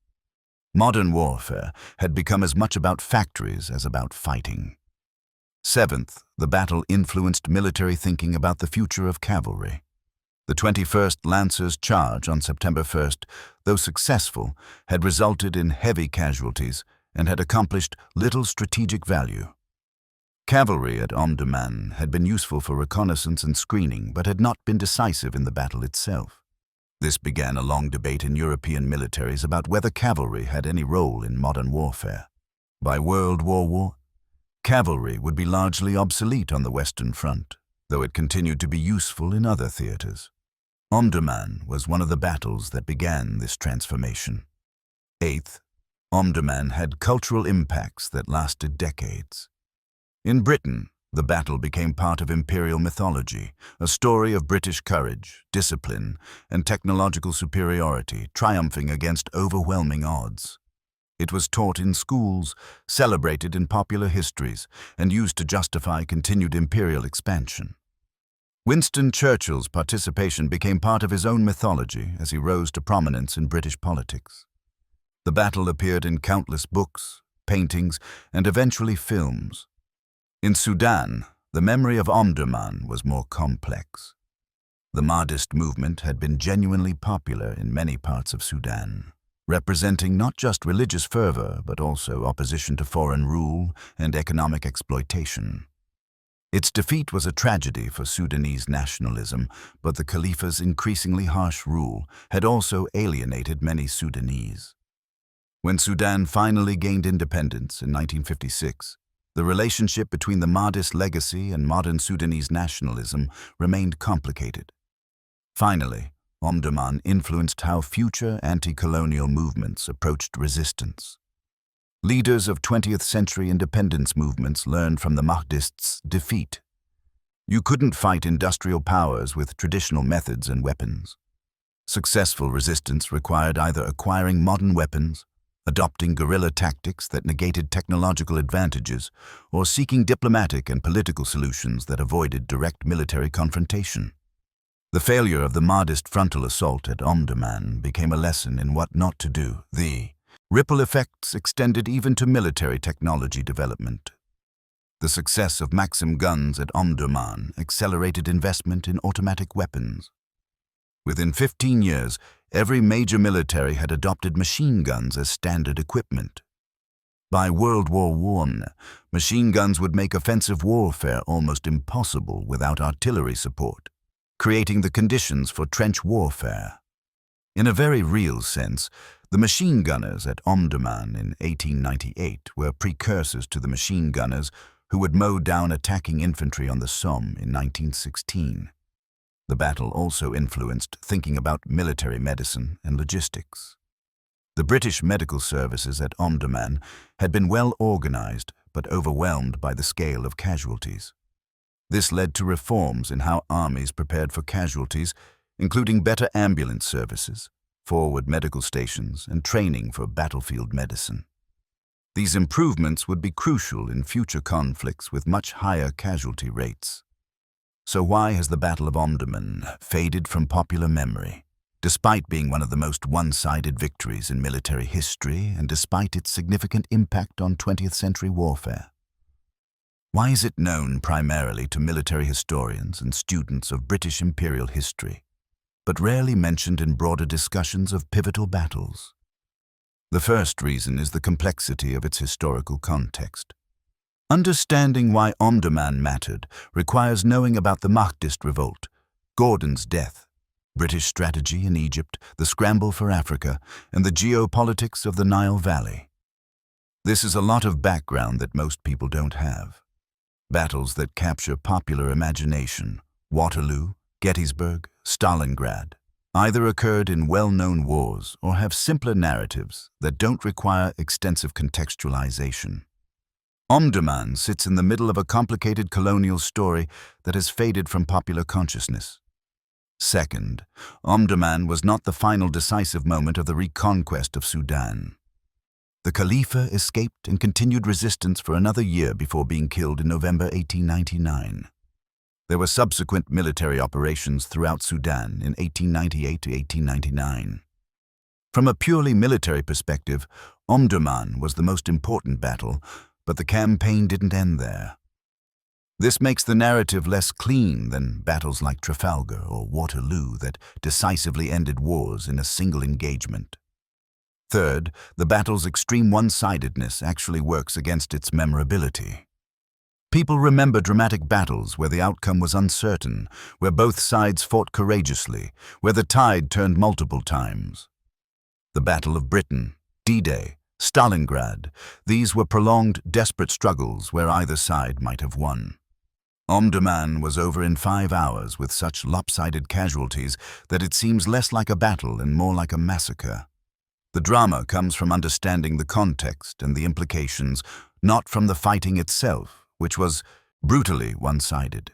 Speaker 1: Modern warfare had become as much about factories as about fighting. Seventh, the battle influenced military thinking about the future of cavalry. The 21st Lancers' charge on September 1st, though successful, had resulted in heavy casualties and had accomplished little strategic value. Cavalry at Omdurman had been useful for reconnaissance and screening, but had not been decisive in the battle itself. This began a long debate in European militaries about whether cavalry had any role in modern warfare. By World War I, cavalry would be largely obsolete on the Western Front, though it continued to be useful in other theaters. Omdurman was one of the battles that began this transformation. Eighth, Omdurman had cultural impacts that lasted decades. In Britain, the battle became part of imperial mythology, a story of British courage, discipline, and technological superiority triumphing against overwhelming odds. It was taught in schools, celebrated in popular histories, and used to justify continued imperial expansion. Winston Churchill's participation became part of his own mythology as he rose to prominence in British politics. The battle appeared in countless books, paintings, and eventually films. In Sudan, the memory of Omdurman was more complex. The Mahdist movement had been genuinely popular in many parts of Sudan, representing not just religious fervor but also opposition to foreign rule and economic exploitation. Its defeat was a tragedy for Sudanese nationalism, but the Khalifa's increasingly harsh rule had also alienated many Sudanese. When Sudan finally gained independence in 1956, the relationship between the Mahdist legacy and modern Sudanese nationalism remained complicated. Finally, Omdurman influenced how future anti-colonial movements approached resistance. Leaders of 20th century independence movements learned from the Mahdists' defeat. You couldn't fight industrial powers with traditional methods and weapons. Successful resistance required either acquiring modern weapons, adopting guerrilla tactics that negated technological advantages, or seeking diplomatic and political solutions that avoided direct military confrontation. The failure of the Mahdist frontal assault at Omdurman became a lesson in what not to do. The ripple effects extended even to military technology development. The success of Maxim guns at Omdurman accelerated investment in automatic weapons. Within 15 years, every major military had adopted machine guns as standard equipment. By World War I, machine guns would make offensive warfare almost impossible without artillery support, creating the conditions for trench warfare. In a very real sense, the machine gunners at Omdurman in 1898 were precursors to the machine gunners who would mow down attacking infantry on the Somme in 1916. The battle also influenced thinking about military medicine and logistics. The British medical services at Omdurman had been well organized but overwhelmed by the scale of casualties. This led to reforms in how armies prepared for casualties, including better ambulance services, forward medical stations, and training for battlefield medicine. These improvements would be crucial in future conflicts with much higher casualty rates. So why has the Battle of Omdurman faded from popular memory, despite being one of the most one-sided victories in military history and despite its significant impact on 20th century warfare? Why is it known primarily to military historians and students of British imperial history, but rarely mentioned in broader discussions of pivotal battles? The first reason is the complexity of its historical context. Understanding why Omdurman mattered requires knowing about the Mahdist revolt, Gordon's death, British strategy in Egypt, the scramble for Africa, and the geopolitics of the Nile Valley. This is a lot of background that most people don't have. Battles that capture popular imagination, Waterloo, Gettysburg, Stalingrad, either occurred in well-known wars or have simpler narratives that don't require extensive contextualization. Omdurman sits in the middle of a complicated colonial story that has faded from popular consciousness. Second, Omdurman was not the final decisive moment of the reconquest of Sudan. The Khalifa escaped and continued resistance for another year before being killed in November 1899. There were subsequent military operations throughout Sudan in 1898 to 1899. From a purely military perspective, Omdurman was the most important battle, but the campaign didn't end there. This makes the narrative less clean than battles like Trafalgar or Waterloo that decisively ended wars in a single engagement. Third, the battle's extreme one-sidedness actually works against its memorability. People remember dramatic battles where the outcome was uncertain, where both sides fought courageously, where the tide turned multiple times. The Battle of Britain, D-Day, Stalingrad, these were prolonged, desperate struggles where either side might have won. Omdurman was over in 5 hours with such lopsided casualties that it seems less like a battle and more like a massacre. The drama comes from understanding the context and the implications, not from the fighting itself, which was brutally one-sided.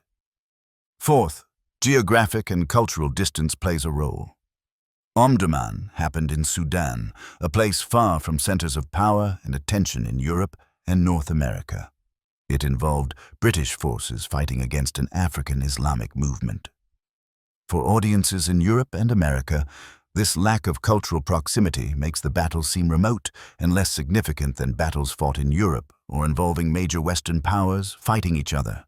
Speaker 1: Fourth, geographic and cultural distance plays a role. Omdurman happened in Sudan, a place far from centers of power and attention in Europe and North America. It involved British forces fighting against an African Islamic movement. For audiences in Europe and America, this lack of cultural proximity makes the battle seem remote and less significant than battles fought in Europe or involving major Western powers fighting each other.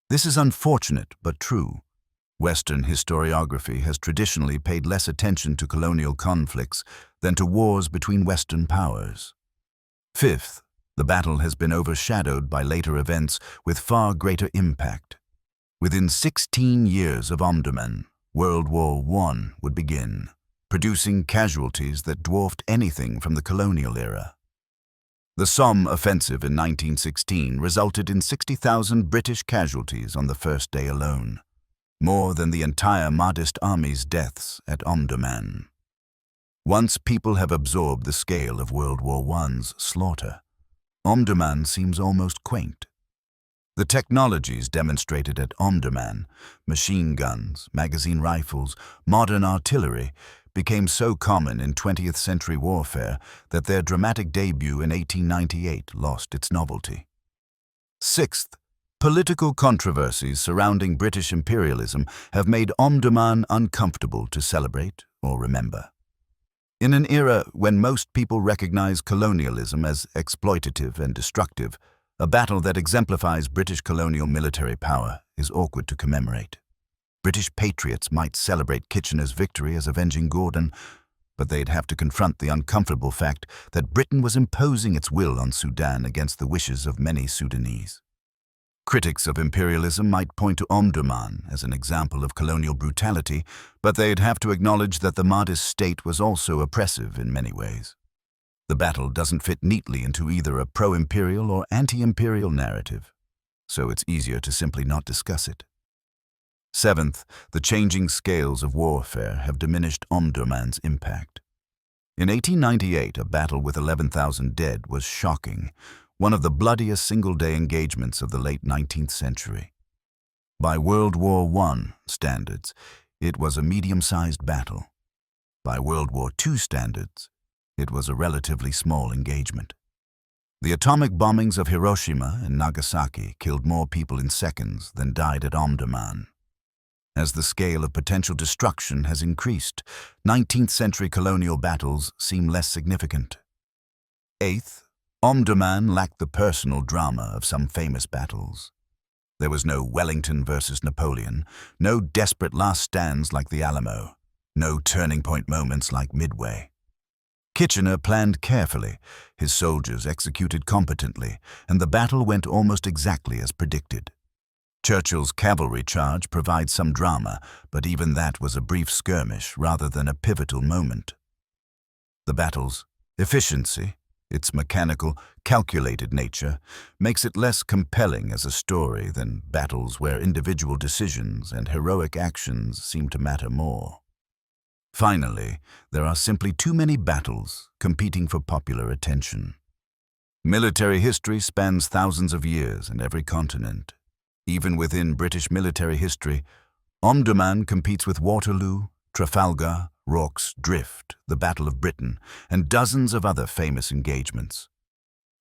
Speaker 1: This is unfortunate but true. Western historiography has traditionally paid less attention to colonial conflicts than to wars between Western powers. Fifth, the battle has been overshadowed by later events with far greater impact. Within 16 years of Omdurman, World War I would begin, producing casualties that dwarfed anything from the colonial era. The Somme offensive in 1916 resulted in 60,000 British casualties on the first day alone, more than the entire Mahdist army's deaths at Omdurman. Once people have absorbed the scale of World War I's slaughter, Omdurman seems almost quaint. The technologies demonstrated at Omdurman, machine guns, magazine rifles, modern artillery, became so common in 20th century warfare that their dramatic debut in 1898 lost its novelty. Sixth, political controversies surrounding British imperialism have made Omdurman uncomfortable to celebrate or remember. In an era when most people recognize colonialism as exploitative and destructive, a battle that exemplifies British colonial military power is awkward to commemorate. British patriots might celebrate Kitchener's victory as avenging Gordon, but they'd have to confront the uncomfortable fact that Britain was imposing its will on Sudan against the wishes of many Sudanese. Critics of imperialism might point to Omdurman as an example of colonial brutality, but they'd have to acknowledge that the Mahdist state was also oppressive in many ways. The battle doesn't fit neatly into either a pro-imperial or anti-imperial narrative, so it's easier to simply not discuss it. Seventh, the changing scales of warfare have diminished Omdurman's impact. In 1898, a battle with 11,000 dead was shocking, one of the bloodiest single-day engagements of the late 19th century. By World War I standards, it was a medium-sized battle. By World War II standards, it was a relatively small engagement. The atomic bombings of Hiroshima and Nagasaki killed more people in seconds than died at Omdurman. As the scale of potential destruction has increased, 19th century colonial battles seem less significant. Eighth, Omdurman lacked the personal drama of some famous battles. There was no Wellington versus Napoleon, no desperate last stands like the Alamo, no turning point moments like Midway. Kitchener planned carefully, his soldiers executed competently, and the battle went almost exactly as predicted. Churchill's cavalry charge provides some drama, but even that was a brief skirmish rather than a pivotal moment. The battle's efficiency, its mechanical, calculated nature, makes it less compelling as a story than battles where individual decisions and heroic actions seem to matter more. Finally, there are simply too many battles competing for popular attention. Military history spans thousands of years and every continent. Even within British military history, Omdurman competes with Waterloo, Trafalgar, Rorke's Drift, the Battle of Britain, and dozens of other famous engagements.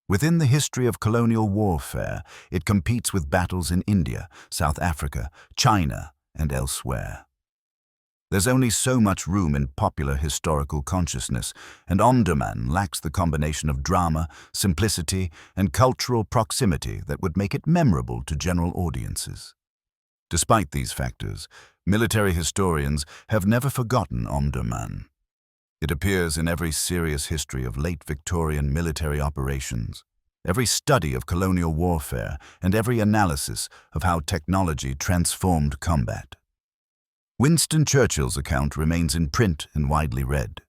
Speaker 1: Within the history of colonial warfare, it competes with battles in India, South Africa, China, and elsewhere. There's only so much room in popular historical consciousness, and Omdurman lacks the combination of drama, simplicity, and cultural proximity that would make it memorable to general audiences. Despite these factors, military historians have never forgotten Omdurman. It appears in every serious history of late Victorian military operations, every study of colonial warfare, and every analysis of how technology transformed combat. Winston Churchill's account remains in print and widely read.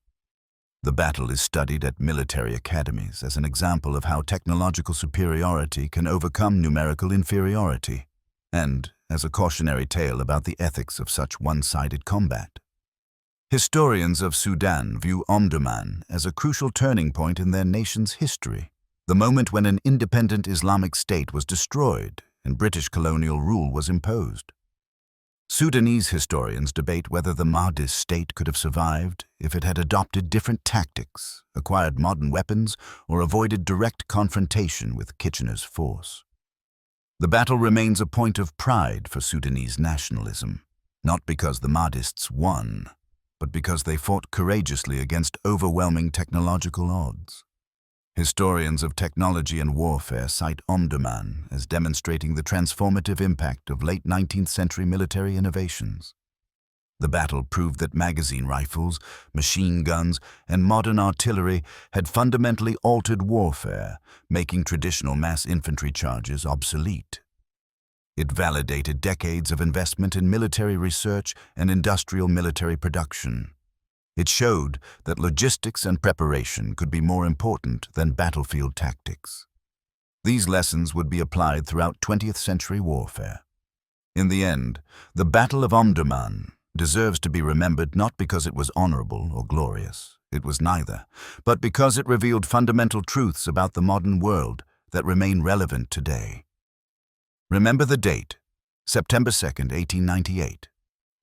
Speaker 1: The battle is studied at military academies as an example of how technological superiority can overcome numerical inferiority, and as a cautionary tale about the ethics of such one-sided combat. Historians of Sudan view Omdurman as a crucial turning point in their nation's history, the moment when an independent Islamic state was destroyed and British colonial rule was imposed. Sudanese historians debate whether the Mahdist state could have survived if it had adopted different tactics, acquired modern weapons, or avoided direct confrontation with Kitchener's force. The battle remains a point of pride for Sudanese nationalism, not because the Mahdists won, but because they fought courageously against overwhelming technological odds. Historians of technology and warfare cite Omdurman as demonstrating the transformative impact of late 19th century military innovations. The battle proved that magazine rifles, machine guns, and modern artillery had fundamentally altered warfare, making traditional mass infantry charges obsolete. It validated decades of investment in military research and industrial military production. It showed that logistics and preparation could be more important than battlefield tactics. These lessons would be applied throughout 20th century warfare. In the end, the Battle of Omdurman deserves to be remembered not because it was honorable or glorious, it was neither, but because it revealed fundamental truths about the modern world that remain relevant today. Remember the date, September 2nd, 1898.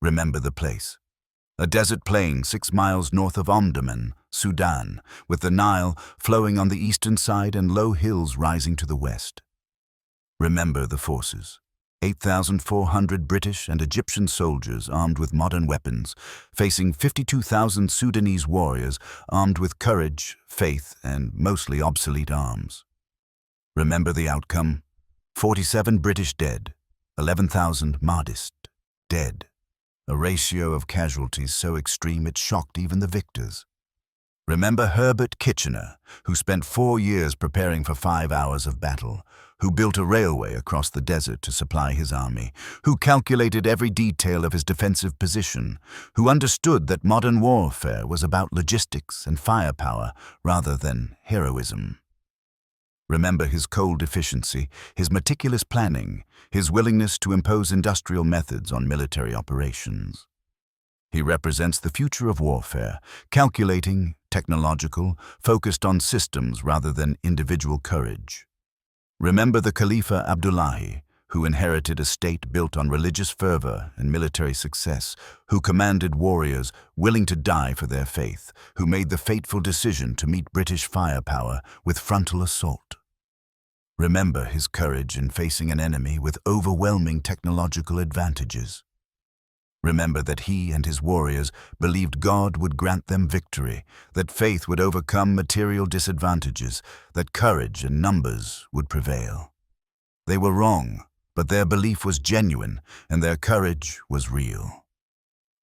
Speaker 1: Remember the place. A desert plain 6 miles north of Omdurman, Sudan, with the Nile flowing on the eastern side and low hills rising to the west. Remember the forces. 8,400 British and Egyptian soldiers armed with modern weapons, facing 52,000 Sudanese warriors armed with courage, faith, and mostly obsolete arms. Remember the outcome? 47 British dead, 11,000 Mahdist dead. A ratio of casualties so extreme it shocked even the victors. Remember Herbert Kitchener, who spent 4 years preparing for 5 hours of battle, who built a railway across the desert to supply his army, who calculated every detail of his defensive position, who understood that modern warfare was about logistics and firepower rather than heroism. Remember his cold efficiency, his meticulous planning, his willingness to impose industrial methods on military operations. He represents the future of warfare, calculating, technological, focused on systems rather than individual courage. Remember the Khalifa Abdullahi, who inherited a state built on religious fervor and military success, who commanded warriors willing to die for their faith, who made the fateful decision to meet British firepower with frontal assault. Remember his courage in facing an enemy with overwhelming technological advantages. Remember that he and his warriors believed God would grant them victory, that faith would overcome material disadvantages, that courage and numbers would prevail. They were wrong, but their belief was genuine and their courage was real.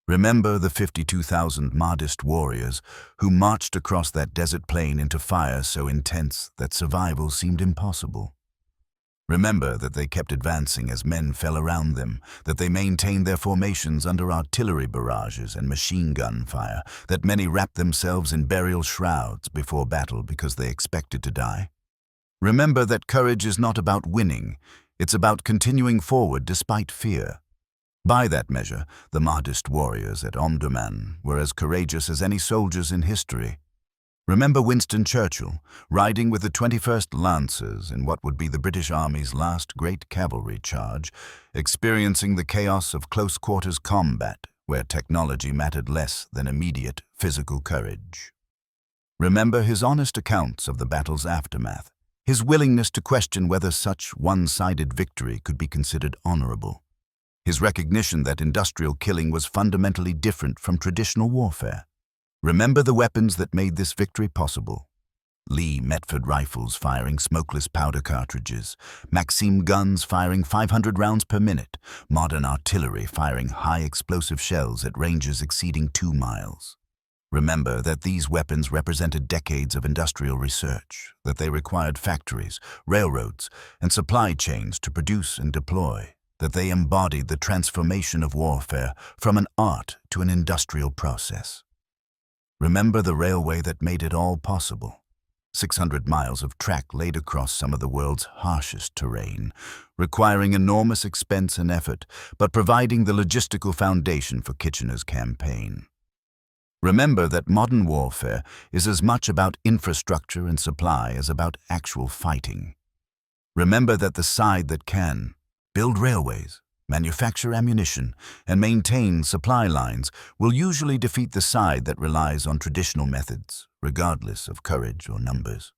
Speaker 1: Remember the 52,000 Mahdist warriors who marched across that desert plain into fire so intense that survival seemed impossible. Remember that they kept advancing as men fell around them, that they maintained their formations under artillery barrages and machine gun fire, that many wrapped themselves in burial shrouds before battle because they expected to die. Remember that courage is not about winning, it's about continuing forward despite fear. By that measure, the Mahdist warriors at Omdurman were as courageous as any soldiers in history. Remember Winston Churchill, riding with the 21st Lancers in what would be the British Army's last great cavalry charge, experiencing the chaos of close-quarters combat where technology mattered less than immediate physical courage. Remember his honest accounts of the battle's aftermath, his willingness to question whether such one-sided victory could be considered honorable, his recognition that industrial killing was fundamentally different from traditional warfare. Remember the weapons that made this victory possible. Lee Metford rifles firing smokeless powder cartridges, Maxim guns firing 500 rounds per minute, modern artillery firing high-explosive shells at ranges exceeding 2 miles. Remember that these weapons represented decades of industrial research, that they required factories, railroads, and supply chains to produce and deploy, that they embodied the transformation of warfare from an art to an industrial process. Remember the railway that made it all possible. 600 miles of track laid across some of the world's harshest terrain, requiring enormous expense and effort, but providing the logistical foundation for Kitchener's campaign. Remember that modern warfare is as much about infrastructure and supply as about actual fighting. Remember that the side that can build railways, manufacture ammunition, and maintain supply lines will usually defeat the side that relies on traditional methods, regardless of courage or numbers.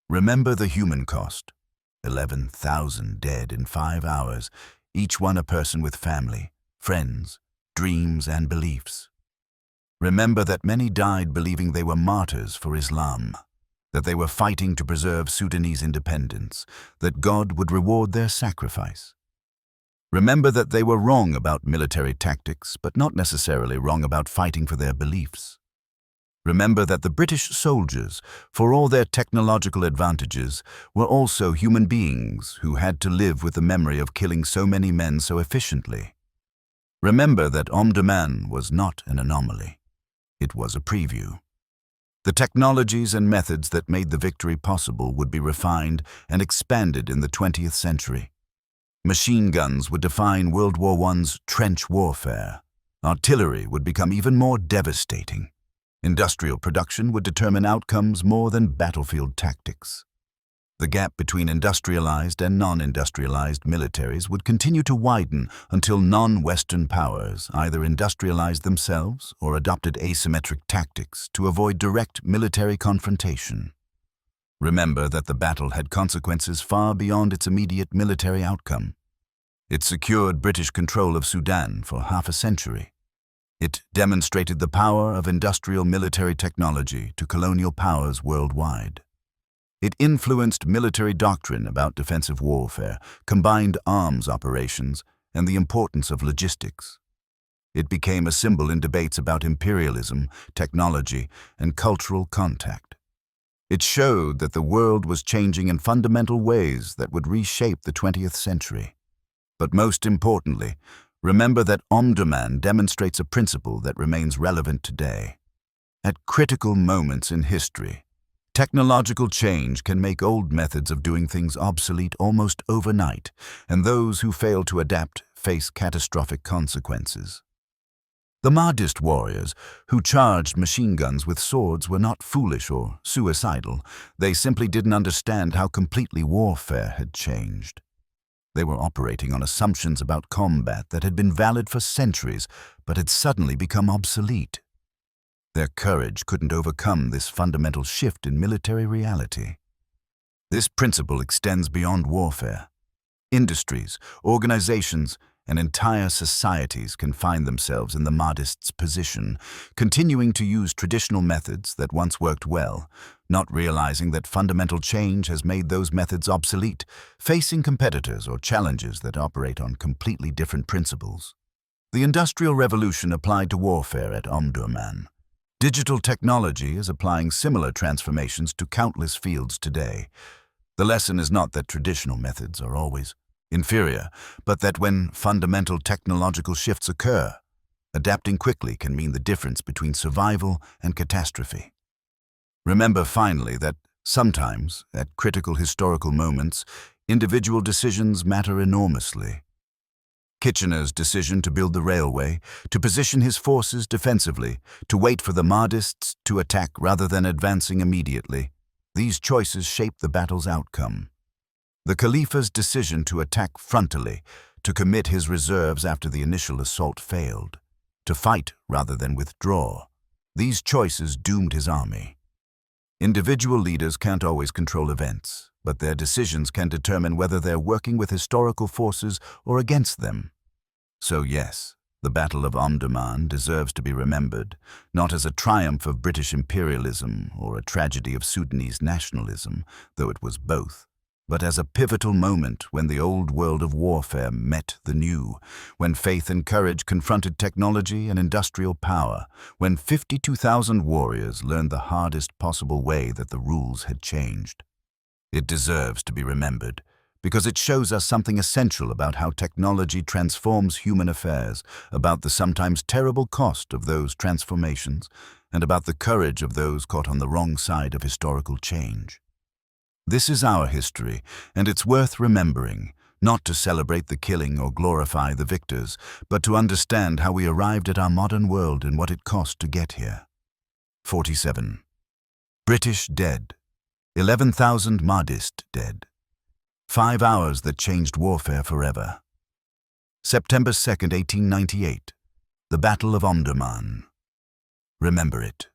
Speaker 1: Remember the human cost. 11,000 dead in 5 hours, each one a person with family, friends, dreams, and beliefs. Remember that many died believing they were martyrs for Islam, that they were fighting to preserve Sudanese independence, that God would reward their sacrifice. Remember that they were wrong about military tactics, but not necessarily wrong about fighting for their beliefs. Remember that the British soldiers, for all their technological advantages, were also human beings who had to live with the memory of killing so many men so efficiently. Remember that Omdurman was not an anomaly. It was a preview. The technologies and methods that made the victory possible would be refined and expanded in the 20th century. Machine guns would define World War I's trench warfare. Artillery would become even more devastating. Industrial production would determine outcomes more than battlefield tactics. The gap between industrialized and non-industrialized militaries would continue to widen until non-Western powers either industrialized themselves or adopted asymmetric tactics to avoid direct military confrontation. Remember that the battle had consequences far beyond its immediate military outcome. It secured British control of Sudan for half a century. It demonstrated the power of industrial military technology to colonial powers worldwide. It influenced military doctrine about defensive warfare, combined arms operations, and the importance of logistics. It became a symbol in debates about imperialism, technology, and cultural contact. It showed that the world was changing in fundamental ways that would reshape the 20th century. But most importantly, remember that Omdurman demonstrates a principle that remains relevant today. At critical moments in history, technological change can make old methods of doing things obsolete almost overnight, and those who fail to adapt face catastrophic consequences. The Mahdist warriors, who charged machine guns with swords, were not foolish or suicidal. They simply didn't understand how completely warfare had changed. They were operating on assumptions about combat that had been valid for centuries, but had suddenly become obsolete. Their courage couldn't overcome this fundamental shift in military reality. This principle extends beyond warfare. Industries, organizations, and entire societies can find themselves in the Mahdists' position, continuing to use traditional methods that once worked well, not realizing that fundamental change has made those methods obsolete, facing competitors or challenges that operate on completely different principles. The Industrial Revolution applied to warfare at Omdurman. Digital technology is applying similar transformations to countless fields today. The lesson is not that traditional methods are always inferior, but that when fundamental technological shifts occur, adapting quickly can mean the difference between survival and catastrophe. Remember finally that sometimes, at critical historical moments, individual decisions matter enormously. Kitchener's decision to build the railway, to position his forces defensively, to wait for the Mahdists to attack rather than advancing immediately, these choices shaped the battle's outcome. The Khalifa's decision to attack frontally, to commit his reserves after the initial assault failed, to fight rather than withdraw, these choices doomed his army. Individual leaders can't always control events, but their decisions can determine whether they're working with historical forces or against them. So yes, the Battle of Omdurman deserves to be remembered, not as a triumph of British imperialism or a tragedy of Sudanese nationalism, though it was both, but as a pivotal moment when the old world of warfare met the new, when faith and courage confronted technology and industrial power, when 52,000 warriors learned the hardest possible way that the rules had changed. It deserves to be remembered, because it shows us something essential about how technology transforms human affairs, about the sometimes terrible cost of those transformations, and about the courage of those caught on the wrong side of historical change. This is our history, and it's worth remembering, not to celebrate the killing or glorify the victors, but to understand how we arrived at our modern world and what it cost to get here. 47. British dead. 11,000 Mahdist dead. 5 hours that changed warfare forever. September 2, 1898. The Battle of Omdurman. Remember it.